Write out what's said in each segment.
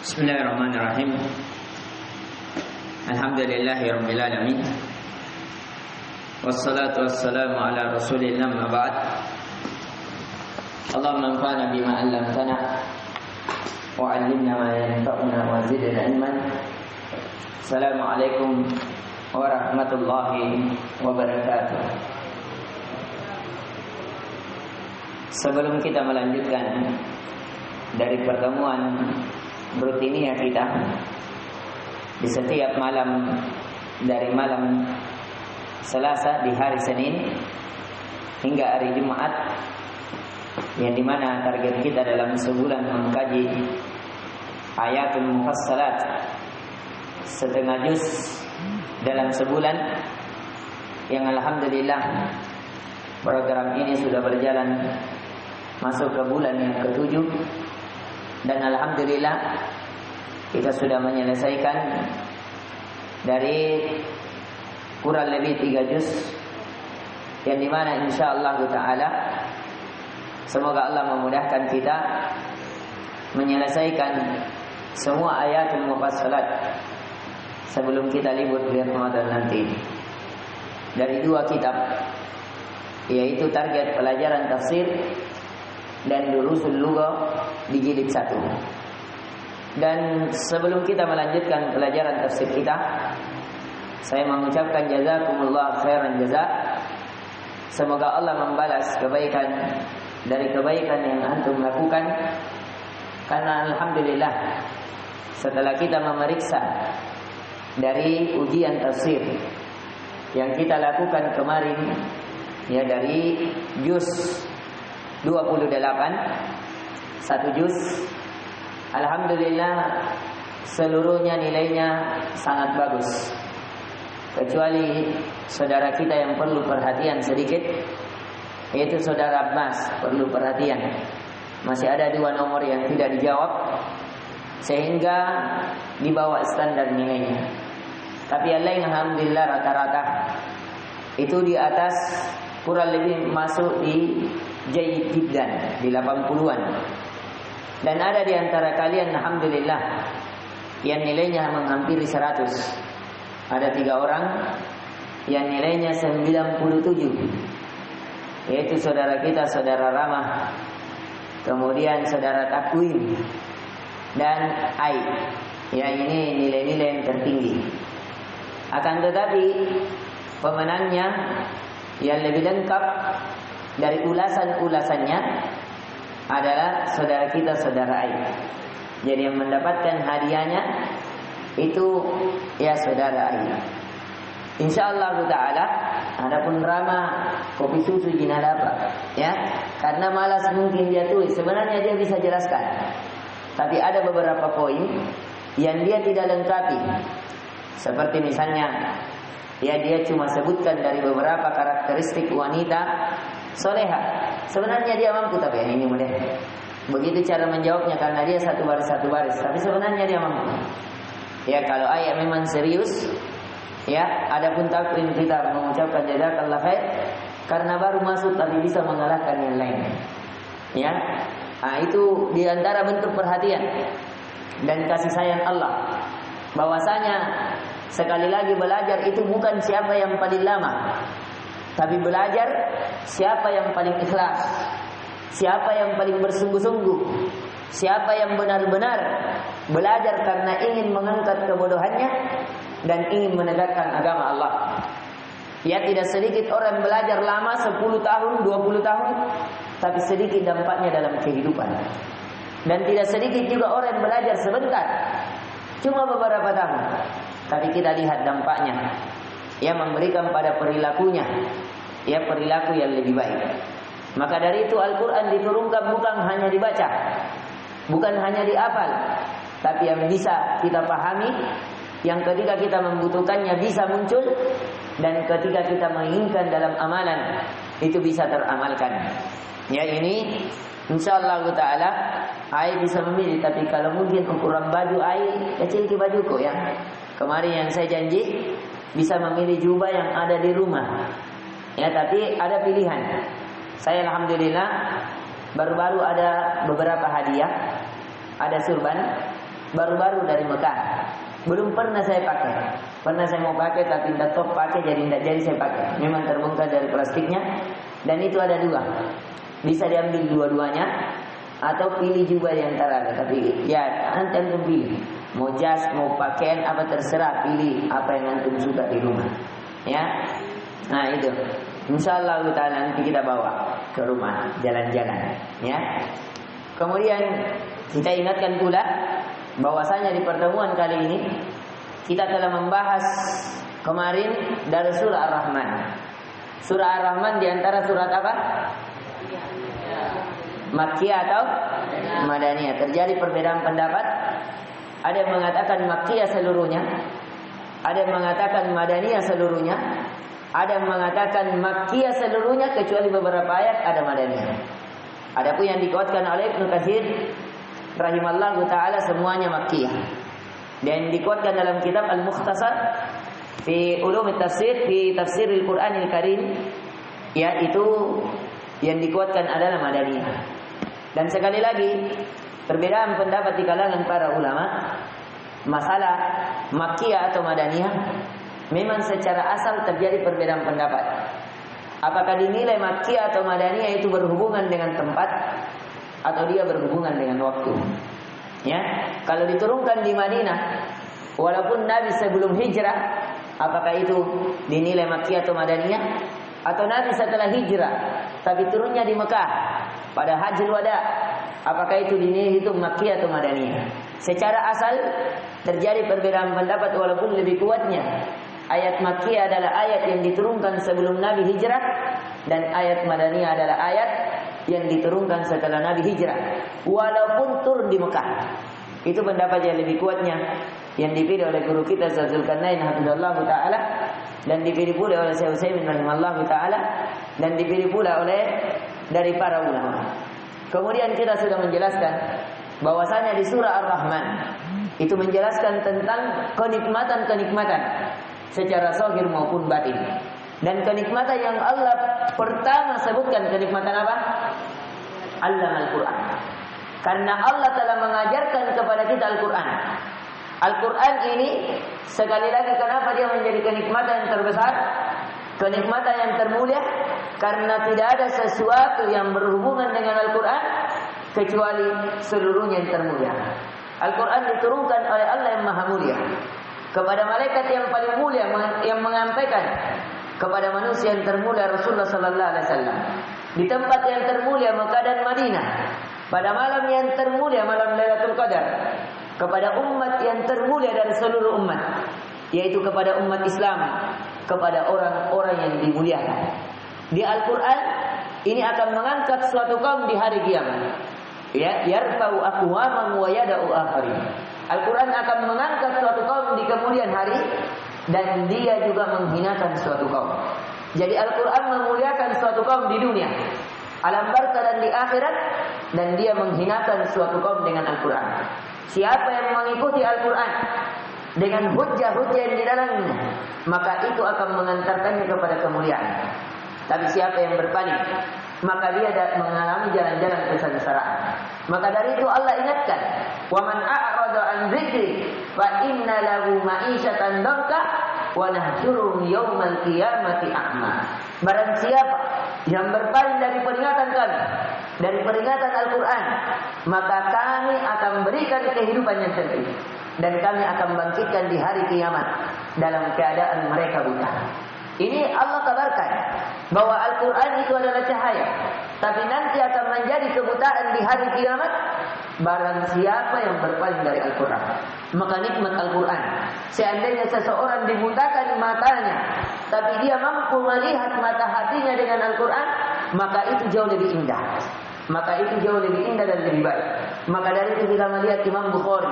Bismillahirrahmanirrahim. Alhamdulillahirabbil alamin. Wassalatu wassalamu ala Rasulillah ma ba'd. Allahumma anfa'na bima 'allamtana wa 'allimna ma yanfa'una wa zidna ilman. Assalamualaikum warahmatullahi wabarakatuh. Sebelum kita melanjutkan dari pertemuan rutiniah kita di setiap malam dari malam Selasa di hari Senin hingga hari Jumat, yang dimana target kita dalam sebulan mengkaji ayatul mufassalat setengah juz dalam sebulan, yang alhamdulillah program ini sudah berjalan masuk ke bulan yang ke-7. Dan alhamdulillah kita sudah menyelesaikan dari kurang lebih 3 juz, yang dimana insyaallah ta'ala semoga Allah memudahkan kita menyelesaikan semua ayatul mufassalat sebelum kita libur bulan Ramadan nanti. Dari 2 kitab, yaitu target pelajaran tafsir dan durusul lugha di jilid 1. Dan sebelum kita melanjutkan pelajaran tafsir kita, saya mengucapkan jazakumullah khairan jazak. Semoga Allah membalas kebaikan dari kebaikan yang antum lakukan, karena alhamdulillah setelah kita memeriksa dari ujian tafsir yang kita lakukan kemarin, ya dari juz 28 1 juz, alhamdulillah seluruhnya nilainya sangat bagus, kecuali saudara kita yang perlu perhatian sedikit, yaitu saudara Abbas. Perlu perhatian, masih ada 2 nomor yang tidak dijawab sehingga di bawah standar nilainya. Tapi yang lain alhamdulillah rata-rata itu di atas, kurang lebih masuk di jayyid jiddan, di 80-an. Dan ada di antara kalian alhamdulillah yang nilainya menghampiri 100. Ada 3 orang yang nilainya 97, yaitu saudara kita, saudara Ramah, kemudian saudara Takwim, dan Ai. Ya, ini nilai-nilai yang tertinggi. Akan tetapi pemenangnya yang lebih lengkap dari ulasan-ulasannya adalah saudara kita, saudara Ai. Jadi yang mendapatkan hadiahnya itu ya saudara Ai. Insyaallah ta'ala. Adapun Rama kopi susu jina dapat, ya, karena malas mungkin dia tulis. Sebenarnya dia bisa jelaskan, tapi ada beberapa poin yang dia tidak lengkapi. Seperti misalnya, ya dia cuma sebutkan dari beberapa karakteristik wanita soleha. Sebenarnya dia mampu, tapi yang ini mudah. Begitu cara menjawabnya, karena dia satu baris, tapi sebenarnya dia mampu. Ya, kalau ayat memang serius, ya, adapun takwim kita mengucapkan jazakallah khair karena baru masuk tapi bisa mengalahkan yang lain. Ya, itu diantara bentuk perhatian dan kasih sayang Allah. Bahwasanya sekali lagi belajar itu bukan siapa yang paling lama, tapi belajar siapa yang paling ikhlas, siapa yang paling bersungguh-sungguh, siapa yang benar-benar belajar karena ingin mengangkat kebodohannya dan ingin menegakkan agama Allah. Ya, tidak sedikit orang belajar lama 10 tahun, 20 tahun, tapi sedikit dampaknya dalam kehidupan. Dan tidak sedikit juga orang belajar sebentar, cuma beberapa tahun, tapi kita lihat dampaknya. Ya, memberikan pada perilakunya, ya, perilaku yang lebih baik. Maka dari itu Al-Quran diturunkan bukan hanya dibaca, bukan hanya dihafal, tapi yang bisa kita pahami, yang ketika kita membutuhkannya bisa muncul, dan ketika kita menginginkan dalam amalan itu bisa teramalkan. Ya, ini insyaallah ta'ala Ai bisa memilih. Tapi kalau mungkin ukuran baju Ai kecil ke bajuku, ya, kemarin yang saya janji bisa memilih jubah yang ada di rumah. Ya, tapi ada pilihan. Saya alhamdulillah baru-baru ada beberapa hadiah. Ada surban, baru-baru dari Mekah. Belum pernah saya pakai. Pernah saya mau pakai tapi tidak top pakai, jadi tidak jadi saya pakai. Memang terbongkar dari plastiknya. Dan itu ada dua. Bisa diambil dua-duanya atau pilih juga di antara. Tapi ya nanti antum pilih. Mau jas, mau pakaian apa terserah, pilih apa yang antum suka di rumah. Ya. Nah itu. Insyaallah taala nanti kita bawa ke rumah jalan-jalan, ya. Kemudian kita ingatkan pula bahwasanya di pertemuan kali ini kita telah membahas kemarin dari surah Ar-Rahman. Surah Ar-Rahman di antara surat apa? Makkiyah atau Madaniyah. Terjadi perbedaan pendapat. Ada yang mengatakan Makkiyah seluruhnya, ada yang mengatakan Madaniyah seluruhnya, ada yang mengatakan Makkiyah seluruhnya kecuali beberapa ayat ada Madaniyah. Adapun yang dikuatkan oleh Ibnu Katsir rahimallahu taala semuanya Makkiyah. Dan dikuatkan dalam kitab Al-Mukhtasar fi Ulum Tafsir fi Tafsiril Qur'anil Karim, yaitu yang dikuatkan adalah Madaniyah. Dan sekali lagi perbedaan pendapat di kalangan para ulama masalah Makkiyah atau Madaniyah. Memang secara asal terjadi perbedaan pendapat. Apakah dinilai Makkiyah atau Madaniyah itu berhubungan dengan tempat atau dia berhubungan dengan waktu? Ya, kalau diturunkan di Madinah, walaupun Nabi sebelum hijrah, apakah itu dinilai Makkiyah atau Madaniyah? Atau Nabi setelah hijrah, tapi turunnya di Mekah pada Hajjul Wada, apakah itu dinilai itu Makkiyah atau Madaniyah? Secara asal terjadi perbedaan pendapat, walaupun lebih kuatnya ayat Makkiyah adalah ayat yang diturunkan sebelum Nabi hijrah, dan ayat Madaniyah adalah ayat yang diturunkan setelah Nabi hijrah, walaupun turun di Mekah. Itu pendapat yang lebih kuatnya, yang dipilih oleh guru kita Zulkarnain hafizallahu taala, dan dipilih pula oleh Syekh Utsaimin rahimallahu taala, dan dipilih pula oleh dari para ulama. Kemudian kita sudah menjelaskan bahwasanya di surah Ar-Rahman itu menjelaskan tentang kenikmatan-kenikmatan secara zahir maupun batin. Dan kenikmatan yang Allah pertama sebutkan, kenikmatan apa? Allamal Quran. Karena Allah telah mengajarkan kepada kita Al-Quran. Al-Quran ini sekali lagi kenapa dia menjadi kenikmatan yang terbesar, kenikmatan yang termulia? Karena tidak ada sesuatu yang berhubungan dengan Al-Quran kecuali seluruhnya yang termulia. Al-Quran diturunkan oleh Allah yang maha mulia kepada malaikat yang paling mulia, yang menyampaikan kepada manusia yang termulia Rasulullah sallallahu alaihi wasallam di tempat yang termulia Mekah dan Madinah, pada malam yang termulia, malam Lailatul Qadar, kepada umat yang termulia dari seluruh umat, yaitu kepada umat Islam, kepada orang-orang yang dimuliakan. Di Al-Quran ini akan mengangkat suatu kaum di hari kiamat. Ya, yarfa'u aqwaman wa yada'u akharin. Al-Quran akan mengangkat suatu kaum di kemudian hari, dan dia juga menghinakan suatu kaum. Jadi Al-Quran memuliakan suatu kaum di dunia, alam barzah dan di akhirat, dan dia menghinakan suatu kaum dengan Al-Quran. Siapa yang mengikuti Al-Quran dengan hujjah-hujjah yang di dalamnya, maka itu akan mengantarkannya kepada kemuliaan. Tapi siapa yang berpaling, maka dia mengalami jalan-jalan kesengsaraan. Maka dari itu Allah ingatkan, wa man a'rada an dzikri fa inna lahu ma'isyatan dhanka wa nahsyuruhu yaumal qiyamati a'ma. Barang siapa yang berpaling dari peringatan kami, dari peringatan Al-Quran, maka kami akan berikan kehidupan yang sempit, dan kami akan bangkitkan di hari kiamat dalam keadaan mereka buta. Ini Allah kabarkan bahwa Al-Quran itu adalah cahaya, tapi nanti akan menjadi kebutaan di hari kiamat barang siapa yang berpaling dari Al-Quran. Maka nikmat Al-Quran, seandainya seseorang dibutakan matanya, tapi dia mampu melihat mata hatinya dengan Al-Quran, maka itu jauh lebih indah. Maka itu jauh lebih indah dan lebih baik. Maka dari itu kita melihat Imam Bukhari,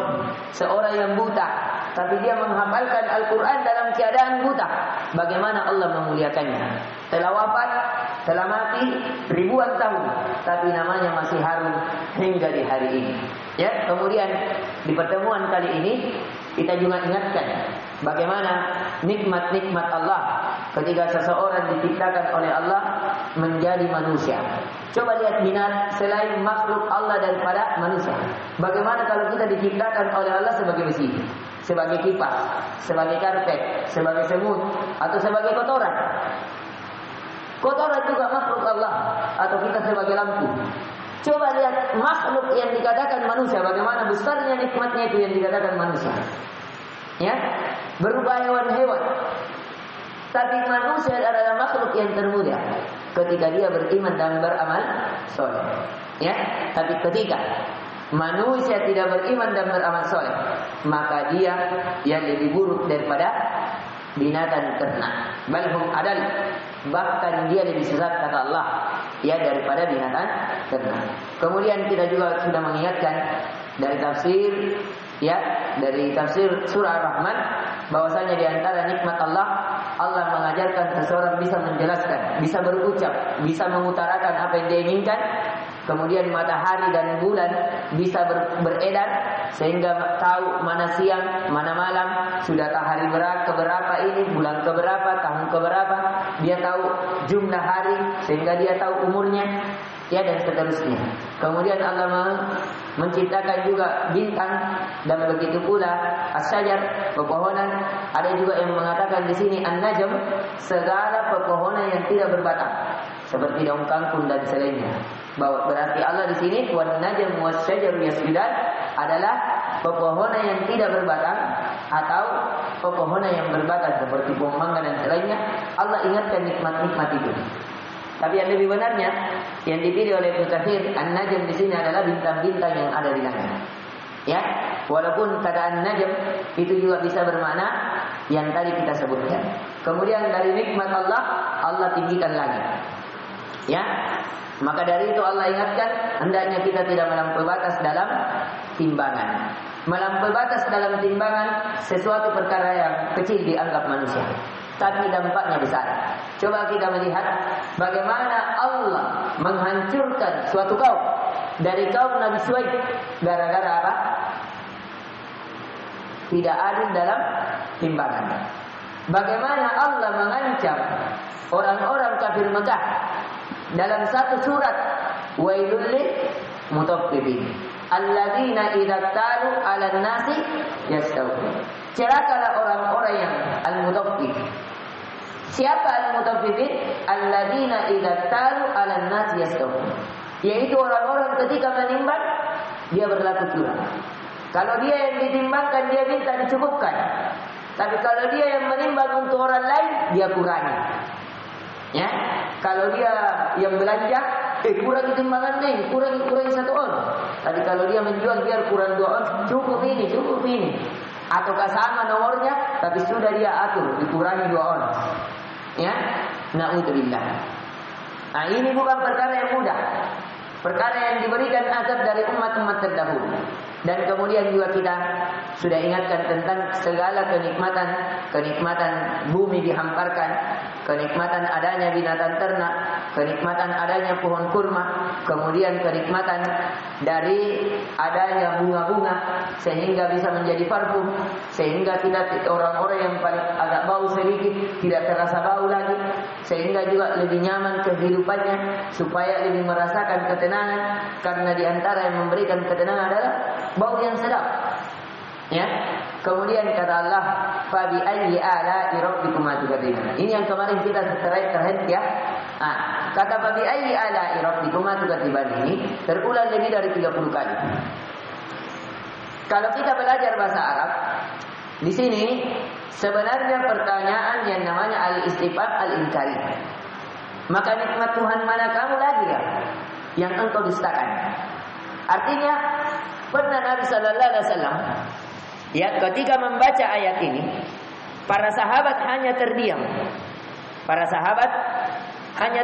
seorang yang buta, tapi dia menghafalkan Al-Quran dalam keadaan buta. Bagaimana Allah memuliakannya? Telah wafat, telah mati ribuan tahun, tapi namanya masih harum hingga di hari ini. Ya, kemudian di pertemuan kali ini kita juga ingatkan bagaimana nikmat-nikmat Allah ketika seseorang diciptakan oleh Allah menjadi manusia. Coba lihat binat selain makhluk Allah daripada manusia. Bagaimana kalau kita diciptakan oleh Allah sebagai besi, sebagai kipas, sebagai karpet, sebagai semut, atau sebagai kotoran? Kotoran juga makhluk Allah, atau kita sebagai lampu. Coba lihat makhluk yang dikatakan manusia, bagaimana besarnya nikmatnya itu yang dikatakan manusia. Ya, berupa hewan-hewan. Tapi manusia adalah makhluk yang termulia ketika dia beriman dan beramal soleh. Ya, tapi ketika manusia tidak beriman dan beramal soleh, maka dia yang lebih buruk daripada binatang ternak. Balhum adal, bahkan dia lebih sesat kata Allah ya daripada binatang ternak. Kemudian kita juga sudah mengingatkan dari tafsir ya, dari tafsir surah Ar-Rahman bahwasanya di antara nikmat Allah, Allah mengajarkan seseorang bisa menjelaskan, bisa berucap, bisa mengutarakan apa yang dia inginkan. Kemudian matahari dan bulan bisa beredar sehingga tahu mana siang, mana malam, sudahkah hari keberapa ini, bulan keberapa, tahun keberapa. Dia tahu jumlah hari sehingga dia tahu umurnya, ya, dan seterusnya. Kemudian Allah menciptakan juga bintang dan begitu pula asyajar, pepohonan. Ada juga yang mengatakan di sini an-najm, segala pepohonan yang tidak berbatang seperti daun kangkung dan selainnya. Bahwa berarti Allah di sini wan najm wasyajaru yasjudan adalah pepohonan yang tidak berbatang atau pepohonan yang berbatang seperti pohon mangga dan selainnya. Allah ingatkan nikmat-nikmat itu. Tapi yang lebih benarnya yang dipilih oleh Ibnu Katsir, an-najm di sini adalah bintang-bintang yang ada di langit. Ya, walaupun kata an-najm itu juga bisa bermakna yang tadi kita sebutkan. Kemudian dari nikmat Allah, Allah tinggikan langit. Ya, maka dari itu Allah ingatkan hendaknya kita tidak melampaui batas dalam timbangan. Melampaui batas dalam timbangan sesuatu perkara yang kecil dianggap manusia, tapi dampaknya besar. Coba kita melihat bagaimana Allah menghancurkan suatu kaum dari kaum Nabi Syuaib gara-gara apa? Tidak adil dalam timbangan. Bagaimana Allah mengancam orang-orang kafir Mekah dalam satu surat, wailul lil mutaffifin alladzina idza talu 'alan nasi yastawfun. Celakalah orang-orang yang al-mutaffif. Siapa al-mutaffifin? Alladzina idza talu 'alan nasi yastawfun. Yaitu orang-orang ketika menimbang dia berlaku curang. Kalau dia yang ditimbangkan dia minta dicukupkan. Tapi kalau dia yang menimbang untuk orang lain dia kurangi. Ya, kalau dia yang belanja, kurang timbangan nih, kurang 1 on. Tapi kalau dia menjual biar kurang 2 on, cukup ini. Ataukah sama nomornya, tapi sudah dia atur dikurangi 2 on. Ya, na'udzubillah. Nah, ini bukan perkara yang mudah. Perkara yang diberikan azab dari umat-umat terdahulu. Dan kemudian juga kita sudah ingatkan tentang segala kenikmatan bumi dihamparkan, kenikmatan adanya binatang ternak, kenikmatan adanya pohon kurma, kemudian kenikmatan dari adanya bunga-bunga sehingga bisa menjadi parfum, sehingga kita orang-orang yang paling agak bau sedikit tidak terasa bau lagi, sehingga juga lebih nyaman kehidupannya supaya lebih merasakan ketenangan, karena diantara yang memberikan ketenangan adalah bau yang sedap. Ya. Kemudian kata Allah, fa bi ayyi ala'i rabbikuma tukadziban. Ini yang kemarin kita terakhir ya. Kata fa bi ayyi ala'i rabbikuma tukadziban ini terulang lebih dari 30 kali. Kalau kita belajar bahasa Arab, di sini sebenarnya pertanyaan yang namanya al-istifham al-inkari. Maka nikmat Tuhan mana kamu lagi ya yang engkau dustakan? Artinya pernah Nabi sallallahu alaihi wasallam ya ketika membaca ayat ini, para sahabat hanya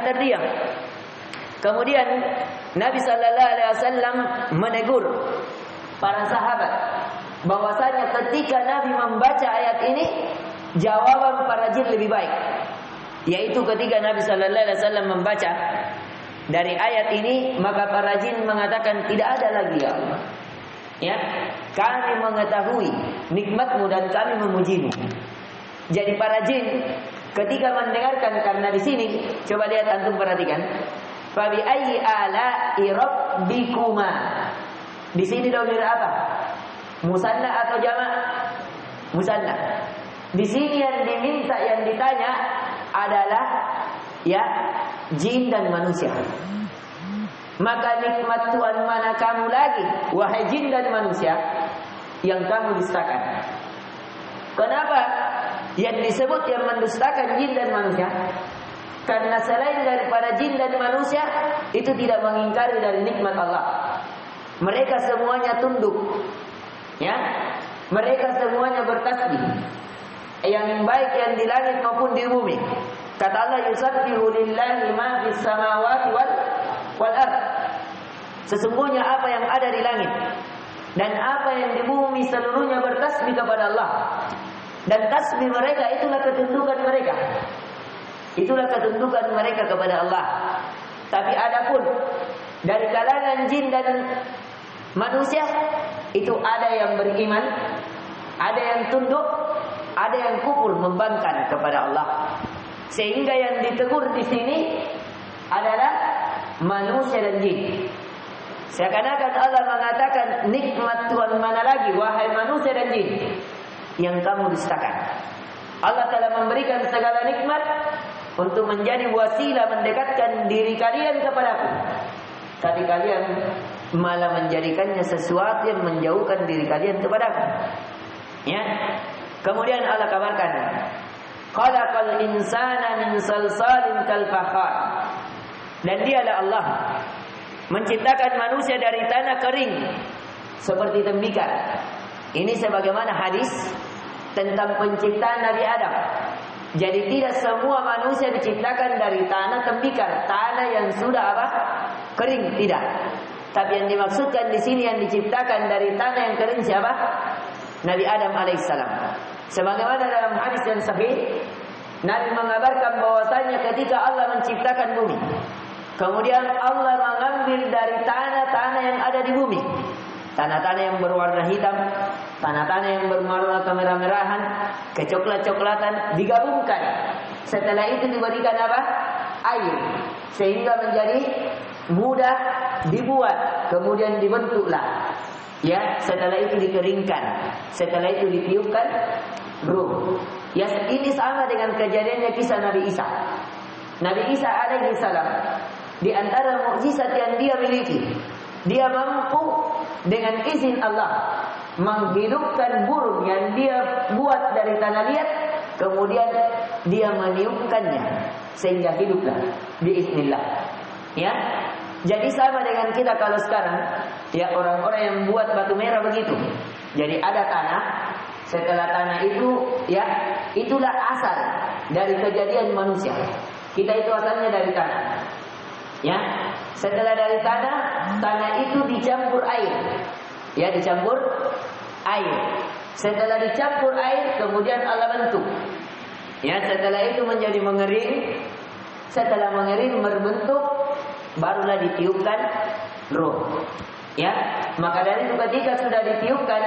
terdiam. Kemudian Nabi sallallahu alaihi wasallam menegur para sahabat bahwasanya ketika Nabi membaca ayat ini, jawaban para jin lebih baik. Yaitu ketika Nabi sallallahu alaihi wasallam membaca dari ayat ini, maka para jin mengatakan tidak ada lagi ya Allah. Ya, kami mengetahui nikmatmu dan kami memujimu. Jadi para jin ketika mendengarkan, karena di sini coba lihat antum perhatikan, Fa bi ayyi ala'i rabbikuma. Di sini dhamir apa? Musanna atau jamak? Musanna. Di sini yang diminta, yang ditanya adalah ya jin dan manusia. Maka nikmat Tuhan mana kamu lagi, wahai jin dan manusia, yang kamu dustakan? Kenapa yang disebut yang mendustakan jin dan manusia? Karena selain daripada jin dan manusia itu tidak mengingkari dari nikmat Allah. Mereka semuanya tunduk, ya. Mereka semuanya bertasbih. Yang baik yang di langit maupun di bumi. Kata Allah, yusabbihu lillahi ma fis samawati wal ard. Sesungguhnya apa yang ada di langit dan apa yang di bumi seluruhnya bertasbih kepada Allah. Dan tasbih mereka itulah ketundukan mereka. Itulah ketundukan mereka kepada Allah. Tapi adapun dari kalangan jin dan manusia itu ada yang beriman, ada yang tunduk, ada yang kufur membangkang kepada Allah. Sehingga yang ditegur di sini adalah manusia dan jin. Seakan-akan Allah mengatakan nikmat Tuhan mana lagi wahai manusia dan jin yang kamu dustakan. Allah telah memberikan segala nikmat untuk menjadi wasilah mendekatkan diri kalian kepadaku. Tapi kalian malah menjadikannya sesuatu yang menjauhkan diri kalian kepadaku. Ya. Kemudian Allah kabarkan, khalaqal insana min salsalin kal fakhar. Dan dialah Allah menciptakan manusia dari tanah kering seperti tembikar. Ini sebagaimana hadis tentang penciptaan Nabi Adam. Jadi tidak semua manusia diciptakan dari tanah tembikar, tanah yang sudah apa? Kering, tidak. Tapi yang dimaksudkan di sini yang diciptakan dari tanah yang kering siapa? Nabi Adam alaihissalam. Sebagaimana dalam hadis yang sahih, Nabi mengabarkan bahwasanya ketika Allah menciptakan bumi, kemudian Allah mengambil dari tanah-tanah yang ada di bumi, tanah-tanah yang berwarna hitam, tanah-tanah yang berwarna kemerah-merahan, kecoklat-coklatan, digabungkan. Setelah itu diberikan apa? Air, sehingga menjadi mudah dibuat, kemudian dibentuklah. Ya, setelah itu dikeringkan, setelah itu ditiupkan ruh. Ya, ini sama dengan kejadiannya kisah Nabi Isa. Nabi Isa alaihi salam, di antara mukjizat yang dia miliki, dia mampu dengan izin Allah menghidupkan burung yang dia buat dari tanah liat, kemudian dia meniupkannya sehingga hiduplah biiznillah. Ya. Jadi sama dengan kita kalau sekarang, ya orang-orang yang buat batu merah begitu. Jadi ada tanah, setelah tanah itu, ya itulah asal dari kejadian manusia. Kita itu asalnya dari tanah. Ya, setelah dari tanah, tanah itu dicampur air. Ya, dicampur air. Setelah dicampur air, kemudian Allah bentuk. Ya, setelah itu menjadi mengering. Setelah mengering berbentuk, barulah ditiupkan roh. Ya, maka dari itu ketika sudah ditiupkan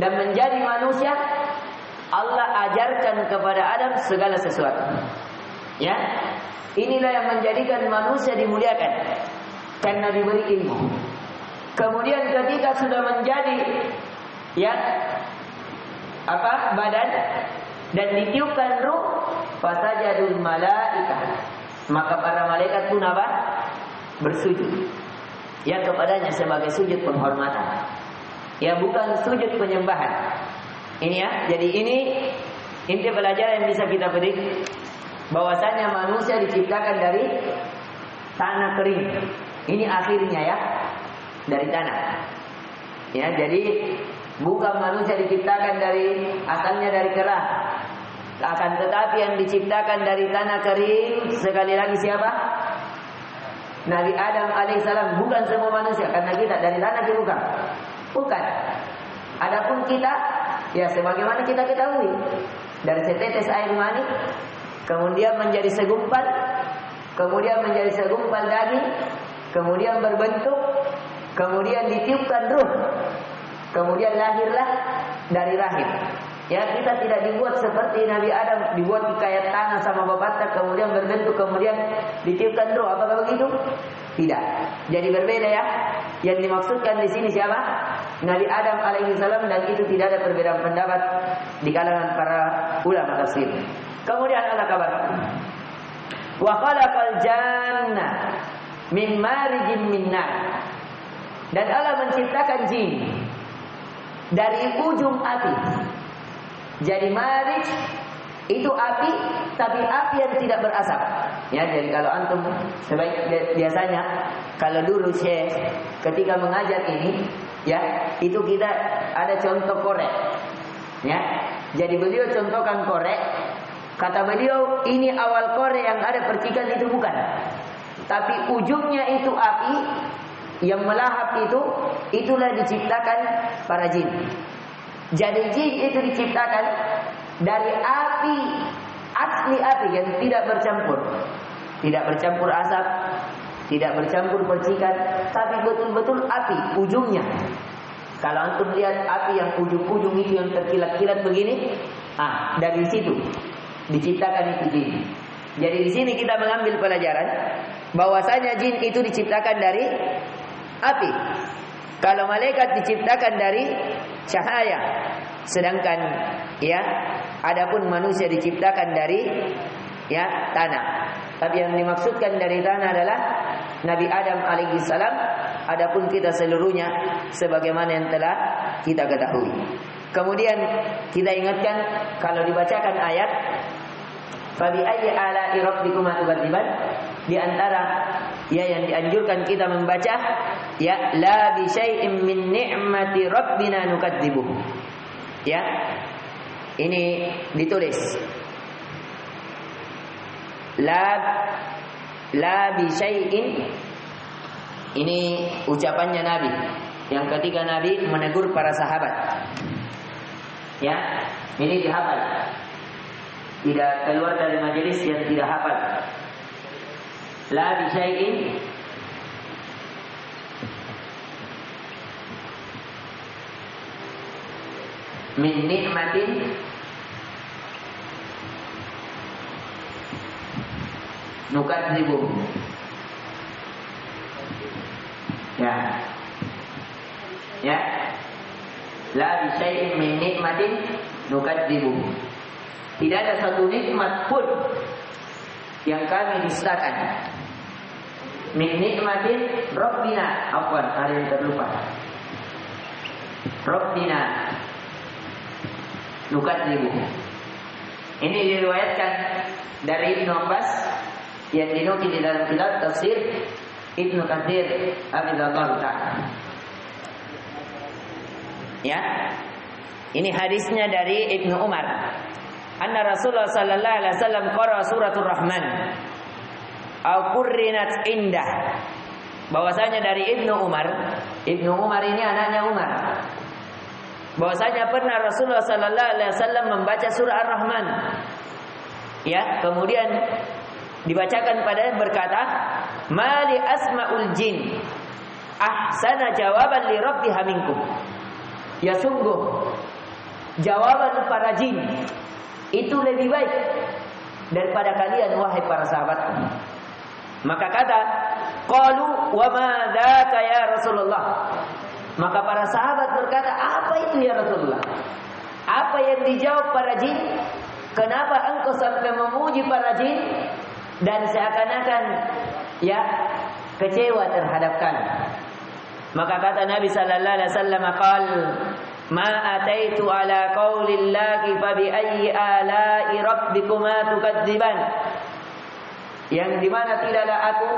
dan menjadi manusia, Allah ajarkan kepada Adam segala sesuatu. Ya, inilah yang menjadikan manusia dimuliakan karena diberi ilmu. Kemudian ketika sudah menjadi ya badan dan ditiupkan ruh, fasajadul malaikah, maka para malaikat pun bersujud ya kepadanya sebagai sujud penghormatan. Ya, bukan sujud penyembahan. Ini ya, jadi ini inti pelajaran yang bisa kita petik, bahwasanya manusia diciptakan dari tanah kering. Ini akhirnya ya dari tanah. Ya, jadi bukan manusia diciptakan dari asalnya dari kerah. Akan tetapi yang diciptakan dari tanah kering sekali lagi siapa? Nabi Adam alaihissalam. Bukan semua manusia, karena kita dari tanah bukan. Bukan. Adapun kita, ya sebagaimana kita ketahui, dari setetes air mani, kemudian menjadi segumpal, kemudian menjadi segumpal daging, kemudian berbentuk, kemudian ditiupkan ruh, kemudian lahirlah dari rahim. Ya, kita tidak dibuat seperti Nabi Adam, dibuat kayak tanah sama bapaknya, kemudian berbentuk, kemudian ditiupkan roh. Apakah begitu? Tidak. Jadi berbeda ya. Yang dimaksudkan di sini siapa? Nabi Adam alaihissalam, dan itu tidak ada perbedaan pendapat di kalangan para ulama tafsir. Kemudian Allah kabarkan, wa khalaqal janna min marijin min nar. Dan Allah menciptakan jin dari ujung api. Jadi marij itu api, tapi api yang tidak berasap. Ya, jadi kalau antum biasanya kalau dulu Syekh ketika mengajar ini, ya, itu kita ada contoh korek. Ya. Jadi beliau contohkan korek. Kata beliau, ini awal korek yang ada percikan itu bukan. Tapi ujungnya itu api yang melahap itu, itulah diciptakan para jin. Jadi jin itu diciptakan dari api, asli api yang tidak bercampur. Tidak bercampur asap, tidak bercampur percikan, tapi betul-betul api ujungnya. Kalau antum lihat api yang ujung-ujung itu yang terkilat-kilat begini, dari situ diciptakan itu jin. Jadi di sini kita mengambil pelajaran bahwasanya jin itu diciptakan dari api. Kalau malaikat diciptakan dari cahaya, sedangkan ya, adapun manusia diciptakan dari ya tanah. Tapi yang dimaksudkan dari tanah adalah Nabi Adam alaihissalam. Adapun kita seluruhnya sebagaimana yang telah kita ketahui. Kemudian kita ingatkan kalau dibacakan ayat Fabi ayyi ala'i rabbikuma tukadziban, di antara ya yang dianjurkan kita membaca ya la bi syai'in min ni'mati rabbina nukadzibu. Ya. Ini ditulis. La bi syai'in, ini ucapannya Nabi yang ketika Nabi menegur para sahabat. Ya, ini dihafal. Tidak keluar dari majelis yang tidak hafal. La bi syai'in min ni'matin nukadzibu. Ya. Ya. La bi syai'in min ni'matin nukadzibu. Tidak ada satu nikmat pun yang kami dustakan. Min nikmatin Rabbina. Afwan, ada yang terlupa. Rabbina nukadzibu. Ini diriwayatkan dari Ibnu Abbas yang dinukil di dalam kitab tafsir Ibnu Katsir Hafizahullah Ta'ala. Ya. Ini hadisnya dari Ibnu Umar. Anna Rasulullah sallallahu alaihi wasallam qara suratul Rahman au qurrinat indah. Bahwasanya dari Ibnu Umar ini anaknya Umar. Bahwasanya pernah Rasulullah sallallahu alaihi wasallam membaca surah Ar-Rahman. Ya, kemudian dibacakan padanya berkata, "Mali asmaul jin ahsana jawaban li rabbiha minkum." Ya sungguh jawaban para jin itu lebih baik daripada kalian wahai para sahabat. Maka kata, qalu wa ma dzaka ya Rasulullah. Maka para sahabat berkata, apa itu ya Rasulullah? Apa yang dijawab para jin? Kenapa engkau sampai memuji para jin dan seakan-akan ya kecewa terhadap kami? Maka kata Nabi sallallahu alaihi wasallam, qal ma ataitu ala qaulillahi fa bi ayyi ala'i rabbikuma tukadziban. Yang dimana tidaklah aku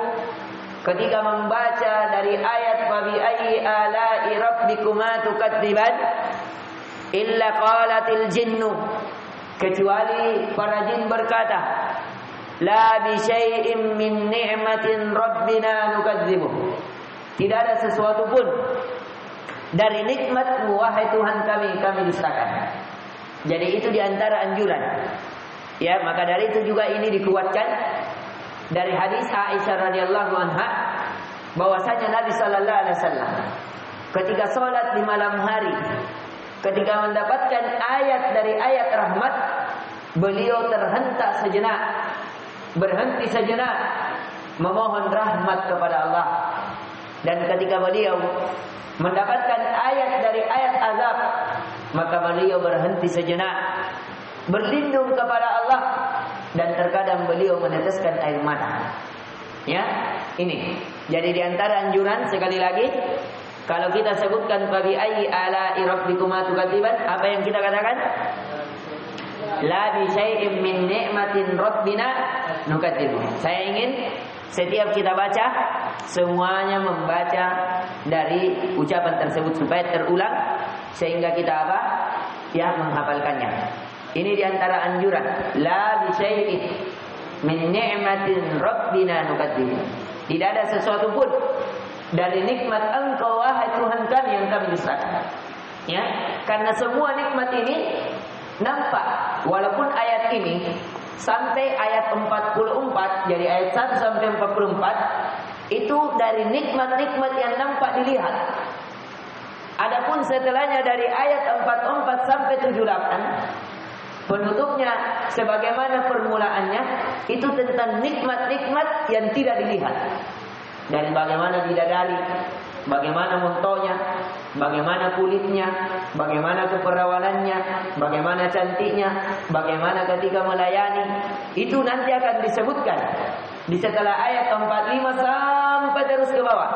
ketika membaca dari ayat fa bi ayyi ala'i rabbikuma tukadziban illa qalatil jinnu, kecuali para jin berkata, la bi syai'in min ni'matin rabbina nukadzibu. Tidak ada sesuatu pun dari nikmat-Mu wahai Tuhan kami dustakan. Jadi itu diantara anjuran. Ya, maka dari itu juga ini dikuatkan dari hadis Aisyah radhiyallahu anha bahwasanya Nabi sallallahu alaihi wasallam ketika salat di malam hari ketika mendapatkan ayat dari ayat rahmat, beliau terhentak sejenak, berhenti sejenak, memohon rahmat kepada Allah. Dan ketika beliau mendapatkan ayat dari ayat azab, maka beliau berhenti sejenak, berlindung kepada Allah, dan terkadang beliau meneteskan air mata. Ya, ini. Jadi di antara anjuran sekali lagi, kalau kita sebutkan fabi ayyi ala'i rabbikuma tukadziban, apa yang kita katakan? La bi syai'in min ni'matin rabbina nukadzibu. Saya ingin setiap kita baca, semuanya membaca dari ucapan tersebut supaya terulang, sehingga kita apa? Ya, menghafalkannya. Ini diantara anjuran. La bi syai'in min ni'matin rabbina nukadzibu. Tidak ada sesuatu pun dari nikmat Engkau wahai Tuhan kami yang kami dustakan. Ya, karena semua nikmat ini nampak, walaupun ayat ini sampai ayat 44, jadi ayat 1 sampai 44 itu dari nikmat-nikmat yang nampak dilihat. Adapun setelahnya dari ayat 44 sampai 78, penutupnya sebagaimana permulaannya itu tentang nikmat-nikmat yang tidak dilihat. Dari bagaimana bidadari, bagaimana montonya, bagaimana kulitnya, bagaimana keperawanannya, bagaimana cantiknya, bagaimana ketika melayani, itu nanti akan disebutkan di setelah ayat 45 sampai terus ke bawah.